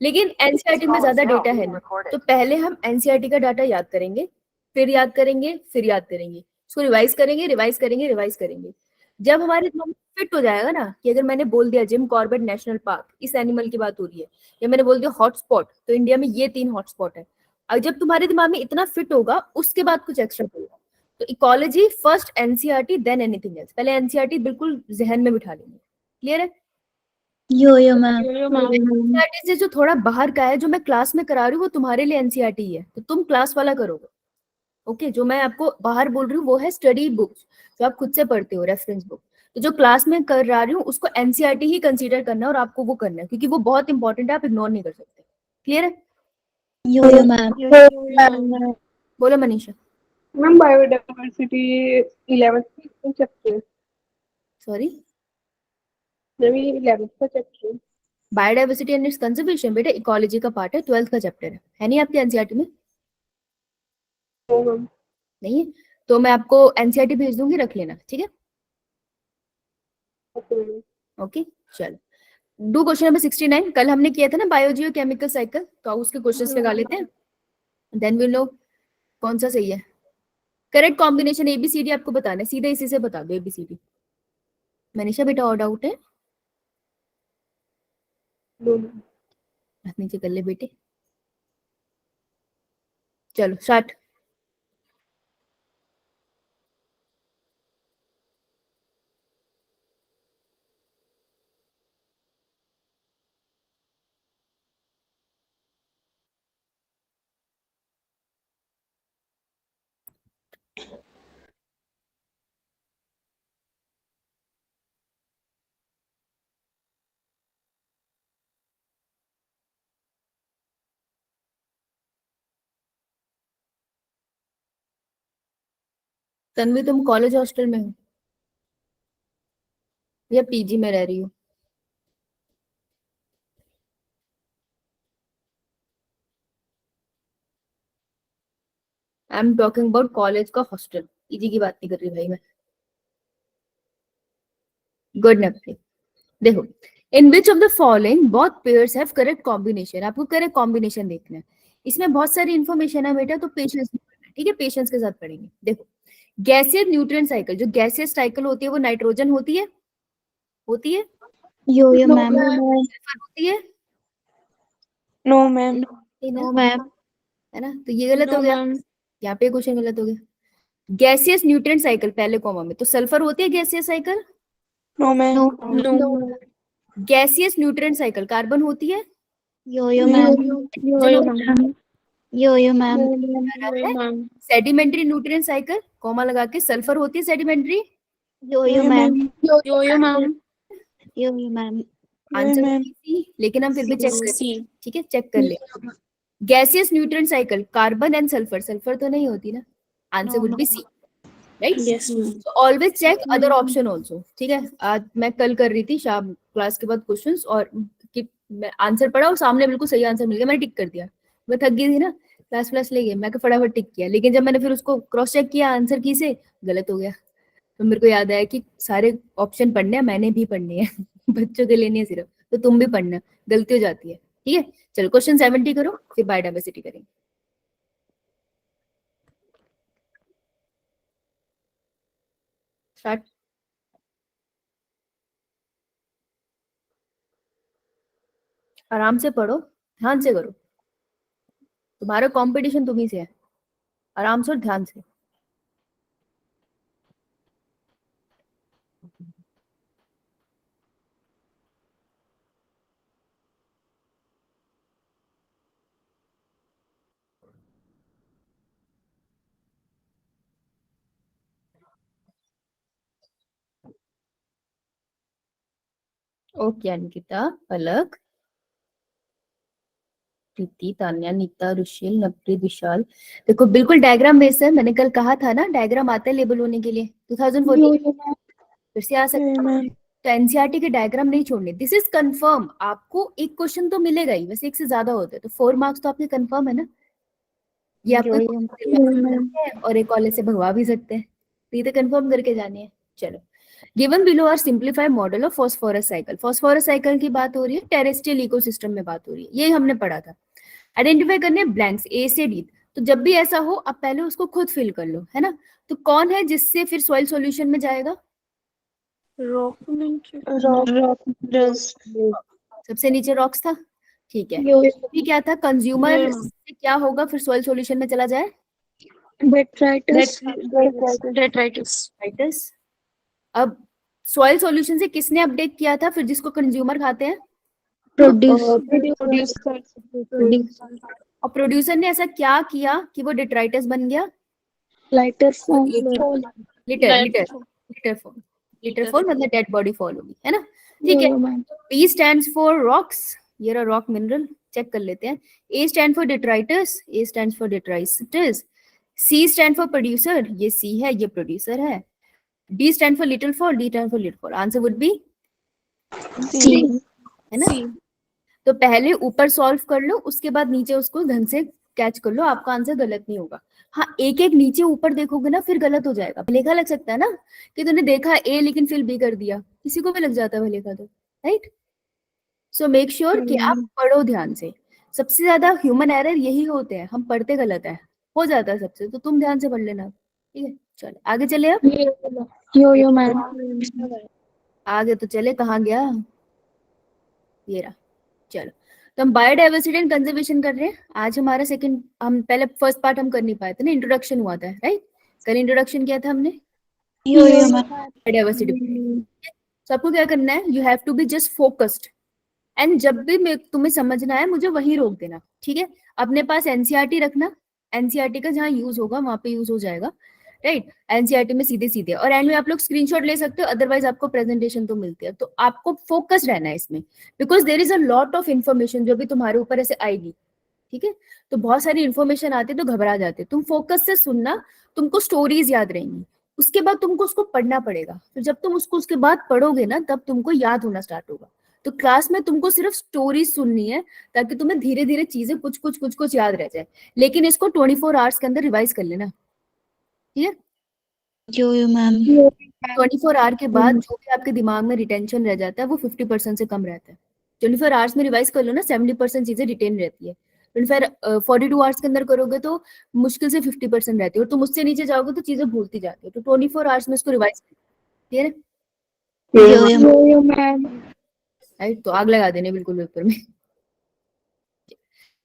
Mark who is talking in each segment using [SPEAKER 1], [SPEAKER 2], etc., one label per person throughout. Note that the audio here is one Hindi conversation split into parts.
[SPEAKER 1] लेकिन एनसीईआरटी में ज्यादा डेटा है ना, तो पहले हम एनसीईआरटी का डाटा याद करेंगे, फिर याद करेंगे, फिर याद करेंगे, उसको रिवाइज करेंगे, रिवाइज करेंगे, रिवाइज करेंगे। जब हमारे दिमाग में फिट हो जाएगा ना कि अगर मैंने बोल दिया जिम कॉर्बेट नेशनल पार्क, इस एनिमल की बात हो रही है, या मैंने बोल दिया हॉटस्पॉट, तो इंडिया में ये 3 हॉटस्पॉट है। और जब तुम्हारे दिमाग में इतना फिट होगा, उसके बाद कुछ एक्स्ट्रा होगा। तो ecology first NCERT than anything else, पहले एनसीईआरटी बिल्कुल जहन में बिठा लेंगे। क्लियर है?
[SPEAKER 2] Yo ma'am.
[SPEAKER 1] एनसीईआरटी से जो थोड़ा बाहर का है, जो मैं क्लास में करा रही हूँ, वो तुम्हारे लिए एनसीईआरटी है, तो तुम क्लास वाला करोगे। ओके, जो मैं आपको बाहर बोल रही हूँ वो है स्टडी बुक्स, जो आप खुद से पढ़ते हो, रेफरेंस बुक। तो जो क्लास में कर रही हूँ उसको एनसीईआरटी ही कंसीडर करना है, और आपको वो करना है क्योंकि वो बहुत इंपॉर्टेंट है, आप इग्नोर नहीं कर सकते। क्लियर है?
[SPEAKER 2] Yo ma'am.
[SPEAKER 1] बोलो Manisha.
[SPEAKER 3] Ma'am biodiversity 11th chapter,
[SPEAKER 1] sorry,
[SPEAKER 3] नवी 11th का chapter.
[SPEAKER 1] Biodiversity and its conservation बेटा इकोलॉजी का पार्ट है, 12th का चैप्टर है नहीं आपके एनसीईआरटी में?
[SPEAKER 3] मैम
[SPEAKER 1] नहीं है? तो मैं आपको एनसीईआरटी भेज दूंगी, रख लेना, ठीक है? ओके, चलो डू क्वेश्चन नंबर 69। कल हमने किया था ना बायोजियो केमिकल साइकिल, तो उसके क्वेश्चंस लगा लेते हैं, देन विल नो कौन सा सही है। करेक्ट कॉम्बिनेशन एबीसीडी आपको बताना है, सीधे इसी से बता दो एबीसीडी। मनीषा बेटा और डाउट है? हाथ नीचे कर ले बेटे। चलो स्टार्ट। तन्वी तुम कॉलेज हॉस्टल में हो या पीजी में रह रही हो? I am talking about college का हॉस्टल, पीजी की बात नहीं कर रही भाई मैं। गुड नफी। देखो, in which of the following both pairs have correct combination, आपको करेक्ट कॉम्बिनेशन देखना है। इसमें बहुत सारी इन्फॉर्मेशन है बेटा, तो पेशेंस, ठीक है, पेशेंस के साथ पढ़ेंगे। देखो, गैसियस न्यूट्रिएंट साइकिल, जो गैसियस साइकिल होती है वो नाइट्रोजन होती है, होती है?
[SPEAKER 2] Yo ma'am.
[SPEAKER 1] सल्फर होती है?
[SPEAKER 3] No ma'am.
[SPEAKER 1] नहीं ना,
[SPEAKER 2] नो मैम।
[SPEAKER 1] है ना? तो ये गलत हो गया, यहाँ पे क्वेश्चन गलत हो गया। गैसियस न्यूट्रिएंट साइकिल पहले कॉमा में, तो सल्फर होती है gaseous cycle?
[SPEAKER 3] No ma'am.
[SPEAKER 2] No.
[SPEAKER 1] Gaseous nutrient cycle carbon होती है?
[SPEAKER 2] Yo ma'am. Yo ma'am.
[SPEAKER 1] Sedimentary nutrient cycle comma लगा के, सल्फर होती है sedimentary?
[SPEAKER 2] Yo ma'am.
[SPEAKER 3] Ma'am.
[SPEAKER 2] Yo ma'am.
[SPEAKER 1] Answer होगी सी, लेकिन हम फिर भी चेक कर, ठीक है, चेक कर ले। Gaseous nutrient cycle carbon and sulphur, sulphur तो नहीं होती ना, answer would be C, right?
[SPEAKER 3] Yes ma'am.
[SPEAKER 1] So always check other option also, ठीक है? आज मैं कल कर रही थी शाम क्लास के बाद क्वेश्चंस, और कि मैं आंसर पढ़ा और सामने बिल्कुल सही आंसर मिल गया, मैंने टिक कर दिया। मैं थक गई थी ना, क्लास ले गई, मैं फटाफट टिक किया, लेकिन जब मैंने फिर उसको क्रॉस चेक किया आंसर की से, गलत हो गया। तो मेरे को याद आया कि सारे ऑप्शन पढ़ने हैं, मैंने भी पढ़ने हैं बच्चों के लिए नहीं है सिर्फ, तो तुम भी पढ़ना, गलती हो जाती है, ठीक है? चलो क्वेश्चन 70 करो, फिर बायोडाइवर्सिटी करेंगे। स्टार्ट। आराम से पढ़ो, ध्यान से करो, तुम्हारा कंपटीशन तुम्ही से है, आराम से और ध्यान से। ओके अंकिता, पलक, प्रीति, तान्या, नीता, रुशिल, नवप्रीत, विशाल। देखो बिल्कुल डायग्राम बेस है, मैंने कल कहा था ना डायग्राम आता है लेबल होने के लिए, 2014 फिर से आ सकता है। तो एनसीईआरटी के डायग्राम नहीं छोड़ने, दिस इज कंफर्म, आपको एक क्वेश्चन तो मिलेगा ही, वैसे एक से ज्यादा होते हैं, तो 4 मार्क्स तो आपके कंफर्म है ना। ये आपको और एक कॉलेज से भगवा भी सकते हैं, तो ये तो कंफर्म करके जाने हैं। चलो given below are simplified model of phosphorus cycle. Phosphorus cycle की बात हो रही है, टेरेस्ट्रियल इकोसिस्टम में बात हो रही है, ये हमने पढ़ा था। आइडेंटिफाई करने ब्लैंक्स ए से डी। तो जब भी ऐसा हो आप पहले उसको खुद फिल कर लो, है ना। तो कौन है जिससे फिर सॉइल सॉल्यूशन में जाएगा?
[SPEAKER 3] रॉक
[SPEAKER 1] सबसे नीचे रॉक्स था, ठीक है।
[SPEAKER 3] यो
[SPEAKER 1] ये क्या था? कंज्यूमर से क्या होगा फिर सॉइल सॉल्यूशन में चला जाए?
[SPEAKER 3] डेट्राइटिस
[SPEAKER 1] डेट्राइटिस। अब सॉइल सॉल्यूशन से किसने अपडेट किया था फिर जिसको कंज्यूमर खाते हैं? और प्रोड्यूसर ने ऐसा क्या किया कि वो डेट्राइटिस बन गया?
[SPEAKER 3] लाइटर फॉर्म
[SPEAKER 1] लिटर फॉल मतलब डेड बॉडी फॉल होगी, है ना। ठीक है। P stands for rocks, ये रहा रॉक मिनरल, चेक कर लेते हैं। A stand for detritus, A stands for detritus. C stand for producer, ये C है, ये प्रोड्यूसर है। D stand for little fall, D stand for little fall. Answer would be C, है ना। तो पहले ऊपर सॉल्व कर लो, उसके बाद नीचे उसको ढंग से कैच कर लो, आपका आंसर गलत नहीं होगा। हाँ, एक एक नीचे ऊपर देखोगे ना फिर गलत हो जाएगा। भलेखा लग सकता है ना कि तूने देखा ए लेकिन फिर बी कर दिया, किसी को भी लग जाता है भलेखा तो, राइट। सो मेक श्योर कि आप पढ़ो ध्यान से। सबसे ज्यादा ह्यूमन एरर यही होते हैं, हम पढ़ते गलत है, हो जाता है सबसे, तो तुम ध्यान से पढ़ लेना, ठीक है। चलो आगे चले। अब
[SPEAKER 3] यो मैम
[SPEAKER 1] आगे तो चले, कहाँ गया ये रहा। चलो, तो हम बायोडाइवर्सिटी एंड कंजर्वेशन कर रहे हैं आज। हमारा सेकंड, हम पहले फर्स्ट पार्ट हम कर नहीं पाए थे ना, इंट्रोडक्शन हुआ था, राइट। कल इंट्रोडक्शन किया था हमने बायोडाइवर्सिटी। तो आपको क्या करना है, you have to be just focused, and जब भी तुम्हें समझना है मुझे वही रोक देना, ठीक है। अपने पास एनसीईआरटी रखना, एनसीईआरटी का जहाँ यूज होगा वहां पे यूज हो जाएगा, राइट। एनसीईआरटी में सीधे सीधे, और एंड में आप लोग स्क्रीनशॉट ले सकते हो, अदरवाइज आपको प्रेजेंटेशन तो मिलती है। तो आपको फोकस रहना है इसमें, because there is a lot of information जो भी तुम्हारे ऊपर ऐसे आएगी, ठीक है। तो बहुत सारी इन्फॉर्मेशन आती है तो घबरा जाते, तुम फोकस से सुनना, तुमको स्टोरीज याद रहेंगी, उसके बाद तुमको उसको पढ़ना पड़ेगा। फिर जब तुम उसको उसके बाद पढ़ोगे ना तब तुमको याद होना स्टार्ट होगा। तो क्लास में तुमको सिर्फ स्टोरीज सुननी है ताकि तुम्हें धीरे धीरे चीजें कुछ कुछ याद रह जाए, लेकिन इसको 24 आवर्स के अंदर रिवाइज कर लेना, ठीक है।
[SPEAKER 2] यो मैम
[SPEAKER 1] 24 आवर के बाद जो भी आपके दिमाग में रिटेंशन रह जाता है वो 50% से कम रहता है। 24 आवर्स में रिवाइज कर लो ना, 70% चीजें रिटेन रहती है। 42 आवर्स के अंदर करोगे तो मुश्किल से 50% रहती है, और तुम उससे नीचे जाओगे तो चीजें भूलती जाती है। तो 24 आवर्स में इसको रिवाइज कर, ठीक है।
[SPEAKER 3] यो मैम
[SPEAKER 1] राइट, तो आग लगा देने बिल्कुल पेपर में।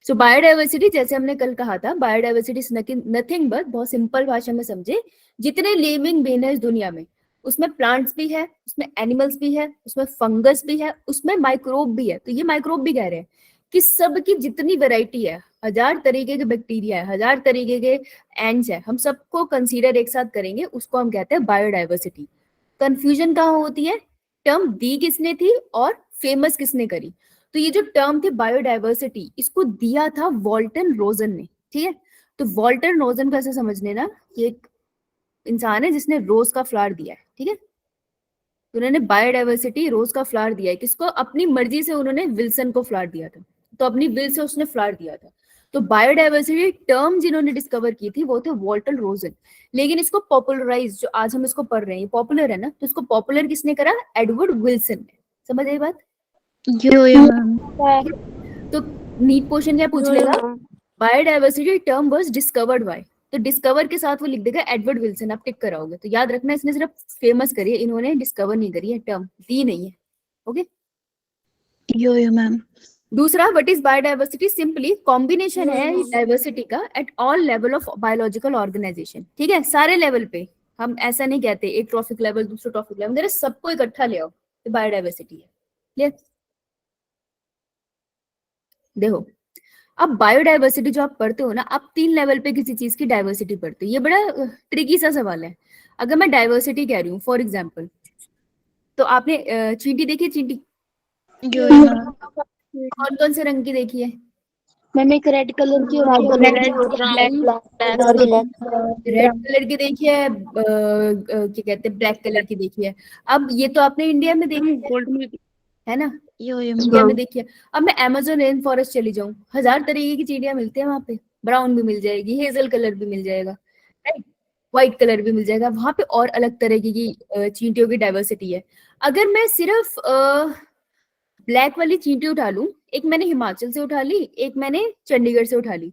[SPEAKER 1] सो बायोडाइवर्सिटी, जैसे हमने कल कहा था, बायोडाइवर्सिटी इज नथिंग बट, बहुत सिंपल भाषा में समझे, जितने लिविंग बीइंग है इस दुनिया में, उसमें प्लांट्स भी है, उसमें एनिमल्स भी है, उसमें फंगस भी है, उसमें माइक्रोब भी है। तो ये माइक्रोब भी कह रहे हैं कि सबकी जितनी वैरायटी है, 1000 तरीके के बैक्टीरिया है, 1000 तरीके के एंड्स है, हम सबको कंसीडर एक साथ करेंगे, उसको हम कहते हैं बायोडाइवर्सिटी। कंफ्यूजन कहाँ होती है, टर्म दी किसने थी और फेमस किसने करी। तो ये जो टर्म थी बायोडाइवर्सिटी, इसको दिया था वॉल्टन रोजन ने, ठीक है। तो वॉल्टन रोजन को ऐसे समझ लेना कि एक इंसान है जिसने रोज का फ्लावर दिया है, ठीक है। तो उन्होंने बायोडाइवर्सिटी, रोज का फ्लावर दिया है, किसको? अपनी मर्जी से उन्होंने विल्सन को फ्लावर दिया था, तो अपनी विल से उसने फ्लावर दिया था। तो बायोडाइवर्सिटी टर्म जिन्होंने डिस्कवर की थी वो थे वॉल्टर रोजन, लेकिन इसको पॉपुलराइज, जो आज हम इसको पढ़ रहे हैं, पॉपुलर है ना, तो इसको पॉपुलर किसने करा? एडवर्ड विल्सन ने। समझ आई बात?
[SPEAKER 2] यो मैम
[SPEAKER 1] तो नीट क्वेश्चन क्या पूछ लेगा, biodiversity term was discovered by, तो डिस्कवर के साथ वो लिख देगा एडवर्ड विल्सन, आप टिक कराओगे। तो याद रखना इसने सिर्फ फेमस करी है, इन्होंने डिस्कवर नहीं करी है, टर्म दी नहीं है, ओके।
[SPEAKER 2] यो मैम
[SPEAKER 1] दूसरा, what is biodiversity? Simply combination है डाइवर्सिटी का at all level of biological organisation, ठीक है, सारे लेवल पे। हम ऐसा नहीं कहते एक ट्रॉफिक लेवल दूसरा ट्रॉफिक लेवल, मेरे सबको इकट्ठा ले आओ, तो बायोडाइवर्सिटी है। क्लियर? देखो, अब बायोडाइवर्सिटी जो आप पढ़ते हो ना, आप 3 लेवल पे किसी चीज की डाइवर्सिटी पढ़ते हो, ये बड़ा ट्रिकी सा सवाल है। अगर मैं डाइवर्सिटी कह रही हूँ फॉर एग्जाम्पल, तो आपने चींटी देखी है? चींटी
[SPEAKER 2] यो मैम
[SPEAKER 1] कौन कौन से रंग की देखी है?
[SPEAKER 3] मैम एक रेड कलर की
[SPEAKER 1] रेड कलर की देखी है, क्या कहते हैं, ब्लैक कलर की देखी है। अब ये तो आपने इंडिया में देखी है ना,
[SPEAKER 2] यो
[SPEAKER 1] इंडिया में देखिए। अब मैं अमेज़न रेन फॉरेस्ट चली जाऊं, 1000 तरीके की चिड़िया मिलती है वहां पे, ब्राउन भी मिल जाएगी, हेजल कलर भी मिल जाएगा, राइट। व्हाइट कलर भी मिल जाएगा, वहां पे और अलग तरह की चींटियों की डाइवर्सिटी है। अगर मैं सिर्फ ब्लैक वाली चींटी उठा लूं, एक मैंने हिमाचल से उठा ली, एक मैंने चंडीगढ़ से उठा ली,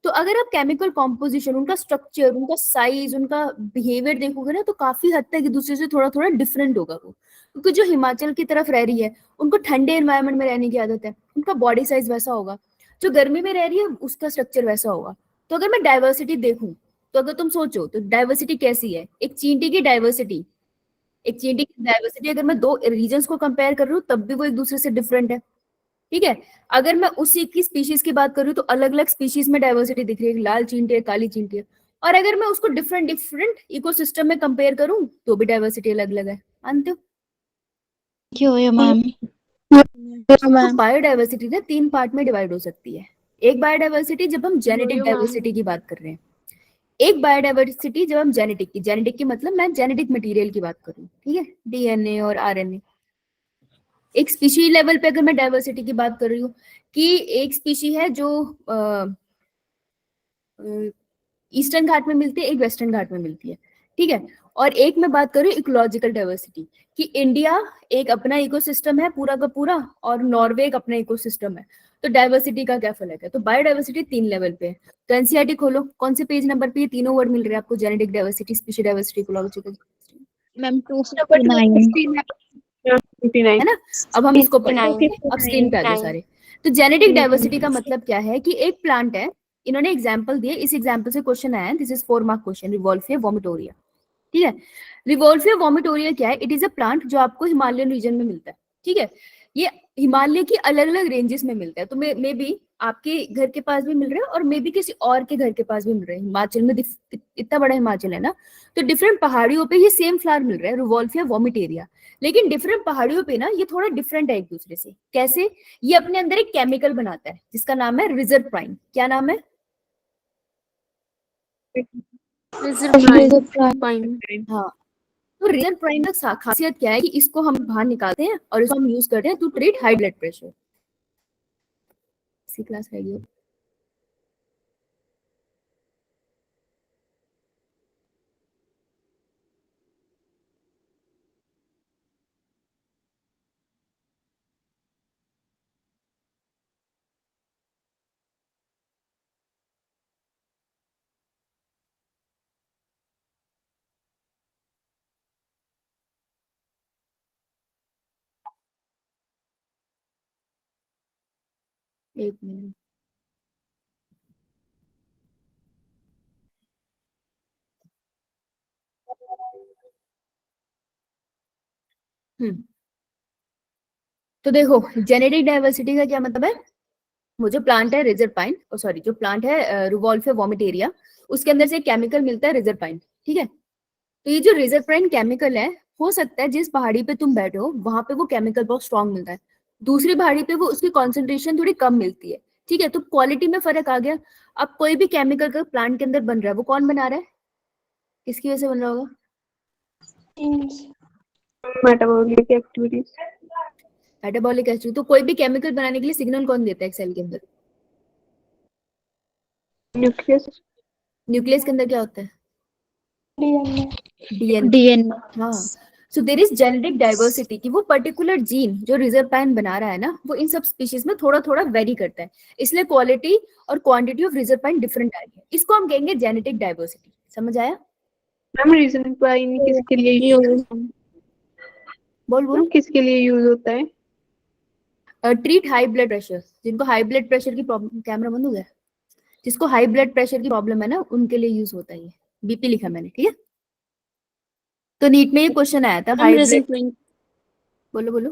[SPEAKER 1] तो अगर आप केमिकल कॉम्पोजिशन, उनका स्ट्रक्चर, उनका साइज, उनका बिहेवियर देखोगे ना, तो काफी हद तक एक दूसरे से थोड़ा थोड़ा डिफरेंट होगा वो। क्योंकि जो हिमाचल की तरफ रह रही है, उनको ठंडे एनवायरनमेंट में रहने की आदत है, उनका बॉडी साइज वैसा होगा। जो गर्मी में रह रही है, उसका स्ट्रक्चर वैसा होगा। तो अगर मैं डाइवर्सिटी देखूं, तो अगर तुम सोचो तो डाइवर्सिटी कैसी है, एक चींटी की डाइवर्सिटी, एक चींटी की डाइवर्सिटी अगर मैं दो रीजन्स को कंपेयर कर रही हूँ, तब भी वो एक दूसरे से डिफरेंट है। ठीक है, अगर मैं उसी की स्पीशीज की बात करूँ, तो अलग अलग स्पीशीज में डाइवर्सिटी दिख रही है, लाल चींटी है, काली चींटी है। और अगर मैं उसको डिफरेंट डिफरेंट इकोसिस्टम में कंपेयर करूँ, तो भी डाइवर्सिटी अलग अलग है। मानते हो?
[SPEAKER 2] यो यो मैम।
[SPEAKER 1] तो
[SPEAKER 3] मैम
[SPEAKER 1] बायोडाइवर्सिटी ना तीन पार्ट में डिवाइड हो सकती है। एक बायोडाइवर्सिटी जब हम जेनेटिक डाइवर्सिटी की बात कर रहे हैं, एक बायोडाइवर्सिटी जब हम जेनेटिक की मतलब मैं जेनेटिक मटेरियल की बात करूँ, ठीक है, डीएनए और आरएनए। एक स्पीशी लेवल पे अगर मैं डाइवर्सिटी की बात कर रही हूँ, कि एक स्पीशी है जो ईस्टर्न घाट में मिलती है, एक वेस्टर्न घाट में मिलती है, ठीक है। और एक मैं बात करूँ इकोलॉजिकल डाइवर्सिटी, कि इंडिया एक अपना इकोसिस्टम है पूरा का पूरा, और नॉर्वे एक अपना इकोसिस्टम है। तो डाइवर्सिटी का क्या फर्क है? तो बायोडाइवर्सिटी तीन लेवल पे है। तो एनसीईआरटी खोलो, कौन से पेज नंबर पे ये तीनों वर्ड मिल रहे हैं आपको? Genetic diversity, species diversity, ecological,
[SPEAKER 2] ma'am 259।
[SPEAKER 1] है ना। अब हम इसको पढ़ेंगे, अब स्क्रीन पे आ जाओ सारे। तो जेनेटिक डाइवर्सिटी का मतलब क्या है, कि एक प्लांट है, इन्होंने एग्जाम्पल दिए, इस एग्जाम्पल से क्वेश्चन आया है, this is 4 mark question, Rauvolfia vomitoria. ठीक है, रिवोल्फिया वोमिटोरिया क्या है? इट इज अ प्लांट जो आपको हिमालयन रीजन में मिलता है। ठीक है, ये हिमालय की अलग अलग रेंजेस में मिलता है। तो मे बी आपके घर के पास भी मिल रहा है, और मे बी किसी और के घर के पास भी मिल रहा है। हिमाचल में इतना बड़ा हिमाचल है ना, तो डिफरेंट पहाड़ियों पे ये सेम फ्लावर मिल रहा है, रिवोल्फिया वोमिटेरिया। लेकिन डिफरेंट पहाड़ियों पे ना ये थोड़ा डिफरेंट है एक दूसरे से। कैसे? ये अपने अंदर एक केमिकल बनाता है जिसका नाम है रिजरप्राइन। क्या नाम है? हाँ, तो रिजरप्राइन का खासियत क्या है, कि इसको हम बाहर निकालते हैं और इसको हम यूज करते हैं to treat high blood pressure. इसी क्लास रहेगी। एक मिनट। हम्म, तो देखो जेनेटिक डाइवर्सिटी का क्या मतलब है। वो जो प्लांट है रिजरपाइन, सॉरी, जो प्लांट है रुवोल्फिया वोमिटेरिया, उसके अंदर से केमिकल मिलता है रिजरपाइन। ठीक है, तो ये जो रिजरपाइन केमिकल है, हो सकता है जिस पहाड़ी पे तुम बैठे हो वहां पे वो केमिकल बहुत स्ट्रांग मिलता है, दूसरी पहाड़ी पे वो उसकी कॉन्सेंट्रेशन थोड़ी कम मिलती है। ठीक है, तो क्वालिटी में फर्क आ गया। अब कोई भी केमिकल का प्लांट के अंदर बन रहा है, वो कौन बना रहा है? किसकी वजह से बन रहा होगा?
[SPEAKER 3] Metabolic activities.
[SPEAKER 1] Metabolic activity. तो कोई भी केमिकल बनाने के लिए सिग्नल कौन देता है सेल के अंदर?
[SPEAKER 3] न्यूक्लियस।
[SPEAKER 1] न्यूक्लियस के अंदर क्या होता है?
[SPEAKER 3] डीएनए।
[SPEAKER 1] डीएनए।
[SPEAKER 2] डीएनए।
[SPEAKER 1] हाँ, so there is genetic diversity, कि वो पर्टिकुलर जीन जो रिजरपाइन बना रहा है ना, वो इन सब स्पीशीज में थोड़ा थोड़ा वेरी करता है, इसलिए क्वालिटी और क्वांटिटी ऑफ रिजरपाइन डिफरेंट आ रही है। इसको हम कहेंगे जेनेटिक डाइवर्सिटी। समझ आया?
[SPEAKER 3] मैम रिजरपाइन किसके लिए यूज,
[SPEAKER 1] बोल बोल।
[SPEAKER 3] किसके लिए यूज होता है?
[SPEAKER 1] ट्रीट हाई ब्लड प्रेशर, जिनको हाई ब्लड प्रेशर की प्रॉब्लम, कैमरा बंद हो गया, जिसको हाई ब्लड प्रेशर की प्रॉब्लम है ना, उनके लिए यूज होता है ये। बीपी लिखा मैंने, ठीक है। तो नीट में ये क्वेश्चन आया था, हाई ब्लड। बोलो बोलो।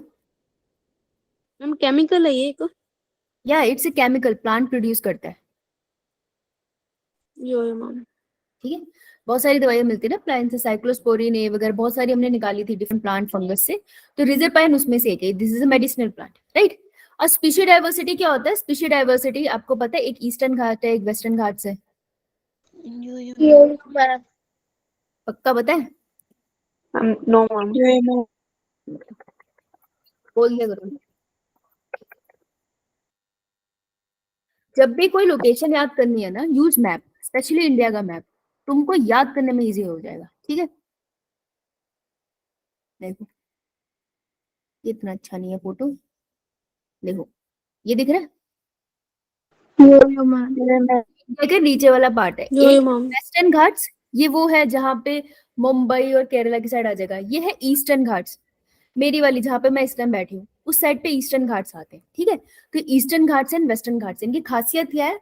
[SPEAKER 4] मैम केमिकल है ये एक?
[SPEAKER 1] या it's a chemical, plant produce करता है।
[SPEAKER 4] यो यो मैम।
[SPEAKER 1] ठीक है, बहुत सारी दवाइयां मिलती है ना प्लांट से, साइक्लोस्पोरिन ए वगैरह बहुत सारी हमने निकाली थी डिफरेंट प्लांट फंगस से। तो रिजरपाइन उसमें से एक है, this is a medicinal plant, right. और स्पीशी डाइवर्सिटी क्या होता है? स्पीशी डाइवर्सिटी आपको पता है, एक ईस्टर्न घाट है, एक वेस्टर्न घाट से।
[SPEAKER 2] Yo yo ma'am.
[SPEAKER 1] पक्का पता है?
[SPEAKER 3] No ma'am.
[SPEAKER 2] Yo yo ma'am.
[SPEAKER 1] बोल दिया करो। जब भी कोई लोकेशन याद करनी है ना, यूज मैप, स्पेशली इंडिया का मैप। तुमको याद करने में इजी हो जाएगा, ठीक है। देखो इतना अच्छा नहीं है फोटो, देखो ये दिख रहा है,
[SPEAKER 2] यो मैम
[SPEAKER 1] देखिए नीचे वाला पार्ट है
[SPEAKER 4] यो
[SPEAKER 1] एक
[SPEAKER 4] मैम
[SPEAKER 1] वेस्टर्न घाट्स, ये वो है जहाँ पे मुंबई और केरला की साइड आ जाएगा। ये है ईस्टर्न घाट्स, मेरी वाली जहाँ पे मैं इस टाइम बैठी हूँ उस साइड पे ईस्टर्न घाट्स आते हैं, ठीक है। तो eastern Ghats and western Ghats, इनकी खासियत क्या है,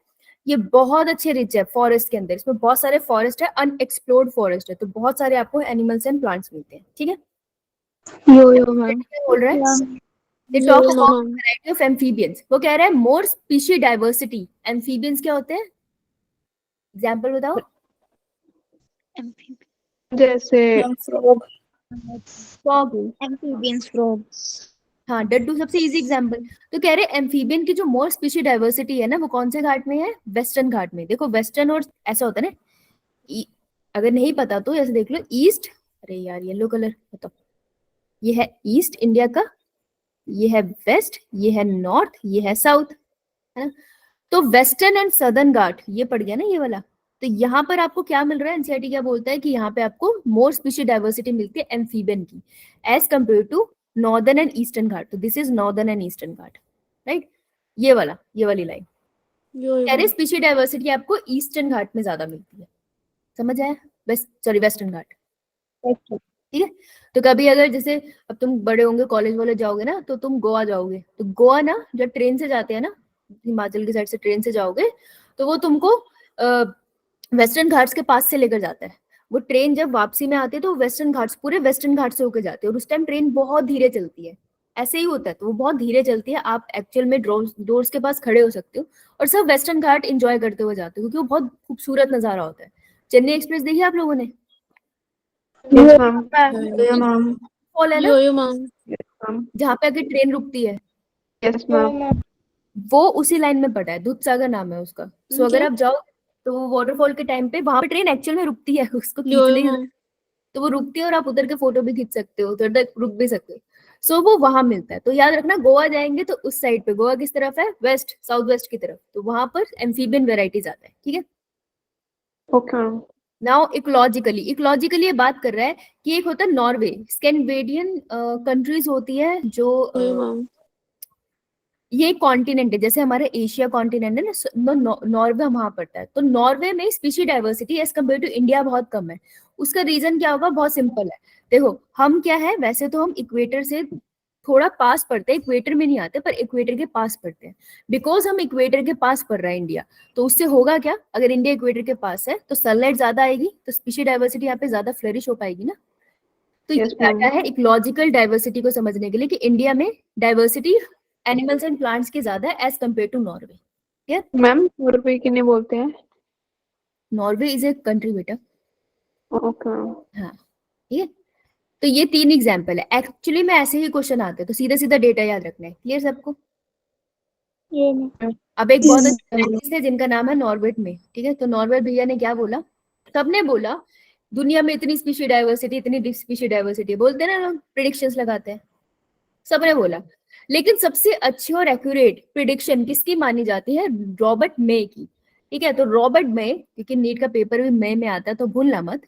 [SPEAKER 1] ये बहुत अच्छे रिच है फॉरेस्ट के अंदर, इसमें बहुत सारे फॉरेस्ट है, अनएक्सप्लोर्ड फॉरेस्ट है, तो बहुत सारे आपको एनिमल्स एंड प्लांट्स मिलते हैं, ठीक है।
[SPEAKER 2] यो मैम
[SPEAKER 1] बोल रहा है They
[SPEAKER 4] yo
[SPEAKER 1] talk
[SPEAKER 4] yo
[SPEAKER 1] about
[SPEAKER 4] ma'am
[SPEAKER 1] variety of amphibians. वो कह रहा है more species diversity. Amphibians क्या होते हैं? एग्जाम्पल बताओ।
[SPEAKER 3] जैसे
[SPEAKER 2] फ्रॉग
[SPEAKER 1] Frog.
[SPEAKER 2] एम्फीबियंस फ्रॉग्स
[SPEAKER 1] हाँ डड्डू सबसे इजी एग्जाम्पल। तो कह रहे एम्फीबियन की जो मोर स्पीशी डाइवर्सिटी है ना, वो कौन से घाट में है? वेस्टर्न घाट में। देखो वेस्टर्न और ऐसा होता है ना, अगर नहीं पता तो ऐसे देख लो, ईस्ट, अरे यार येलो कलर बताओ, ये है ईस्ट इंडिया का, ये है वेस्ट, ये है नॉर्थ, ये है साउथ, है ना। तो वेस्टर्न एंड सदर्न घाट ये पड़ गया ना ये वाला। तो यहाँ पर आपको क्या मिल रहा है, एनसीईआरटी क्या बोलता है कि यहाँ पे आपको मोर स्पीशी डाइवर्सिटी मिलती है एम्फीबियन की as compare to northern and eastern Ghat. तो this is northern and eastern Ghat, right. ये वाली लाइन
[SPEAKER 4] यो
[SPEAKER 1] कह रहे स्पीशी डाइवर्सिटी आपको ईस्टर्न घाट में ज्यादा मिलती है, समझ आया? वेस्टर्न घाट, ठीक है। तो कभी अगर जैसे अब तुम बड़े होंगे, कॉलेज वॉलेज जाओगे ना, तो तुम गोवा जाओगे, तो गोवा ना जब ट्रेन से जाते हैं ना, हिमाचल की साइड से ट्रेन से जाओगे, तो वो तुमको वेस्टर्न घाट्स के पास से लेकर जाता है। वो ट्रेन जब वापसी में आती है तो वेस्टर्न घाट्स, पूरे वेस्टर्न घाट से होकर जाते हैं, और उस टाइम ट्रेन बहुत धीरे चलती है, ऐसे ही होता है, तो वो बहुत धीरे चलती है। आप एक्चुअल में डोर्स के पास खड़े हो सकते हो और सब वेस्टर्न घाट इंजॉय करते हुए जाते हो, क्योंकि वो बहुत खूबसूरत नजारा होता है। चेन्नई एक्सप्रेस देखी आप लोगों ने?
[SPEAKER 3] यस मैम,
[SPEAKER 2] मैम
[SPEAKER 1] फॉल है ना,
[SPEAKER 4] यो मैम
[SPEAKER 3] यस मैम,
[SPEAKER 1] जहाँ पे आगे ट्रेन रुकती है,
[SPEAKER 3] यस मैम,
[SPEAKER 1] वो उसी लाइन में पड़ा है, दूध सागर नाम है उसका। सो अगर आप जाओ तो वो वाटरफॉल के टाइम पे वहां पे ट्रेन एक्चुअल में रुकती है, उसको
[SPEAKER 4] यो
[SPEAKER 1] खींचने की,
[SPEAKER 4] मैम
[SPEAKER 1] तो वो रुकती है और आप उधर के फोटो भी खींच सकते हो, उधर तक रुक भी सकते हो। सो वो वहां मिलता है। तो याद रखना, गोवा जाएंगे तो उस साइड पे, गोवा किस तरफ है? वेस्ट, साउथ वेस्ट की तरफ, तो वहां पर एम्फीबियन वेराइटीज आता है, ठीक है।
[SPEAKER 3] ओके मैम,
[SPEAKER 1] नाउ इकोलॉजिकली ये बात कर रहा है कि एक होता है नॉर्वे, स्कैंडिनेवियन कंट्रीज होती है जो
[SPEAKER 4] यो मैम
[SPEAKER 1] ये कॉन्टिनेंट है, जैसे हमारे एशिया कॉन्टिनेंट है ना, नॉर्वे वहां पड़ता है। तो नॉर्वे में species diversity as compared to India बहुत कम है। उसका रीजन क्या होगा? बहुत सिंपल है। देखो हम क्या है, वैसे तो हम इक्वेटर से थोड़ा पास पड़ते हैं, इक्वेटर में नहीं आते पर इक्वेटर के पास पड़ते हैं। बिकॉज हम इक्वेटर के पास पड़ रहा है इंडिया, तो उससे होगा क्या, अगर इंडिया इक्वेटर के पास है तो सनलाइट ज्यादा आएगी, तो स्पीशी डाइवर्सिटी यहाँ पे ज्यादा फ्लरिश हो पाएगी ना। तो ये
[SPEAKER 3] Yes,
[SPEAKER 1] डाटा
[SPEAKER 3] ma'am.
[SPEAKER 1] है इकोलॉजिकल डाइवर्सिटी को समझने के लिए कि इंडिया में डाइवर्सिटी एनिमल्स एंड प्लांट्स की ज्यादा है एज कम्पेयर टू नॉर्वे। ठीक है,
[SPEAKER 3] मैम नॉर्वे किन्हें बोलते हैं?
[SPEAKER 1] नॉर्वे इज ए कंट्री बेटा।
[SPEAKER 3] ओके मैम,
[SPEAKER 1] हाँ ठीक है। तो ये 3 एग्जाम्पल है, एक्चुअली में ऐसे ही क्वेश्चन आते हैं, तो सीधा सीधा डेटा याद रखना है। क्लियर सबको? अब एक बहुत अच्छे साइंटिस्ट है जिनका नाम है नॉर्वेट में, ठीक है। तो नॉर्वेट भैया ने क्या बोला, सबने बोला दुनिया में इतनी स्पीशी डाइवर्सिटी, इतनी स्पीशी डाइवर्सिटी, बोलते हैं ना लोग, प्रिडिक्शंस लगाते हैं, सबने बोला। लेकिन सबसे अच्छी और एक्यूरेट प्रिडिक्शन किसकी मानी जाती है? रॉबर्ट मे की, ठीक है। तो रॉबर्ट मे, क्योंकि नीट का पेपर भी मे में आता है तो भूलना मत,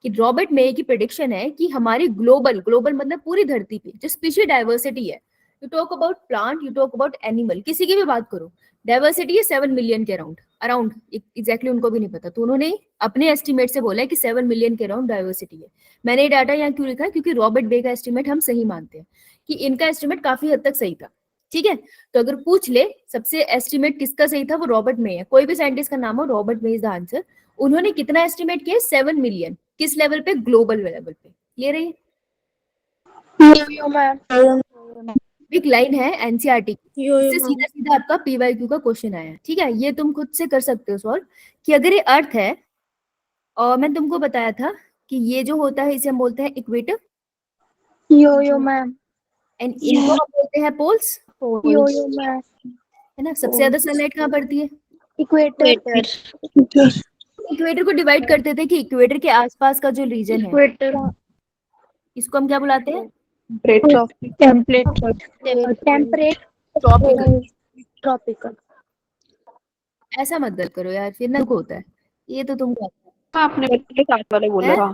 [SPEAKER 1] कि रॉबर्ट मे की प्रिडिक्शन है कि हमारी ग्लोबल मतलब पूरी धरती पे जो स्पीशी डाइवर्सिटी है, you talk about plant, you talk about animal, किसी की भी बात करो, डाइवर्सिटी है 7 मिलियन के अराउंड एग्जैक्टली उनको भी नहीं पता, तो उन्होंने अपने एस्टिमेट से बोला है कि 7 मिलियन के अराउंड डाइवर्सिटी है। मैंने ये डाटा यहाँ क्यों लिखा है? क्योंकि रॉबर्ट बे का एस्टिमेट हम सही मानते हैं, कि इनका एस्टिमेट काफी हद तक सही था, ठीक है। तो अगर पूछ ले सबसे एस्टिमेट किसका सही था, वो रॉबर्ट मे है। कोई भी साइंटिस्ट का नाम हो, Robert may is the answer. उन्होंने कितना एस्टिमेट किया? 7 मिलियन। किस लेवल पे? ग्लोबल लेवल पे। क्लियर है? एक लाइन है एनसीईआरटी,
[SPEAKER 4] यो
[SPEAKER 1] इससे
[SPEAKER 4] मैम
[SPEAKER 1] सीधा सीधा आपका पीवाईक्यू का क्वेश्चन आया है, ठीक है। ये तुम खुद से कर सकते हो सॉल्व, कि अगर ये अर्थ है और मैं तुमको बताया था कि ये जो होता है इसे हम बोलते हैं इक्वेटर,
[SPEAKER 2] यो मैम
[SPEAKER 1] एंड इनको हम बोलते हैं पोल्स,
[SPEAKER 2] यो मैम
[SPEAKER 1] है ना। सबसे ज्यादा सनलाइट कहाँ पड़ती है?
[SPEAKER 2] इक्वेटर
[SPEAKER 1] इक्वेटर को डिवाइड करते थे कि इक्वेटर के आसपास का जो रीजन है
[SPEAKER 2] इक्वेटर
[SPEAKER 1] इसको हम क्या बुलाते हैं?
[SPEAKER 2] Temperate
[SPEAKER 1] tropical.
[SPEAKER 2] ट्रॉपिकल
[SPEAKER 1] ऐसा मत गलत करो यार, फिर ना होता है, ये तो तुमको आता है।
[SPEAKER 3] आपने के साथ वाला बोला
[SPEAKER 1] है?
[SPEAKER 3] था।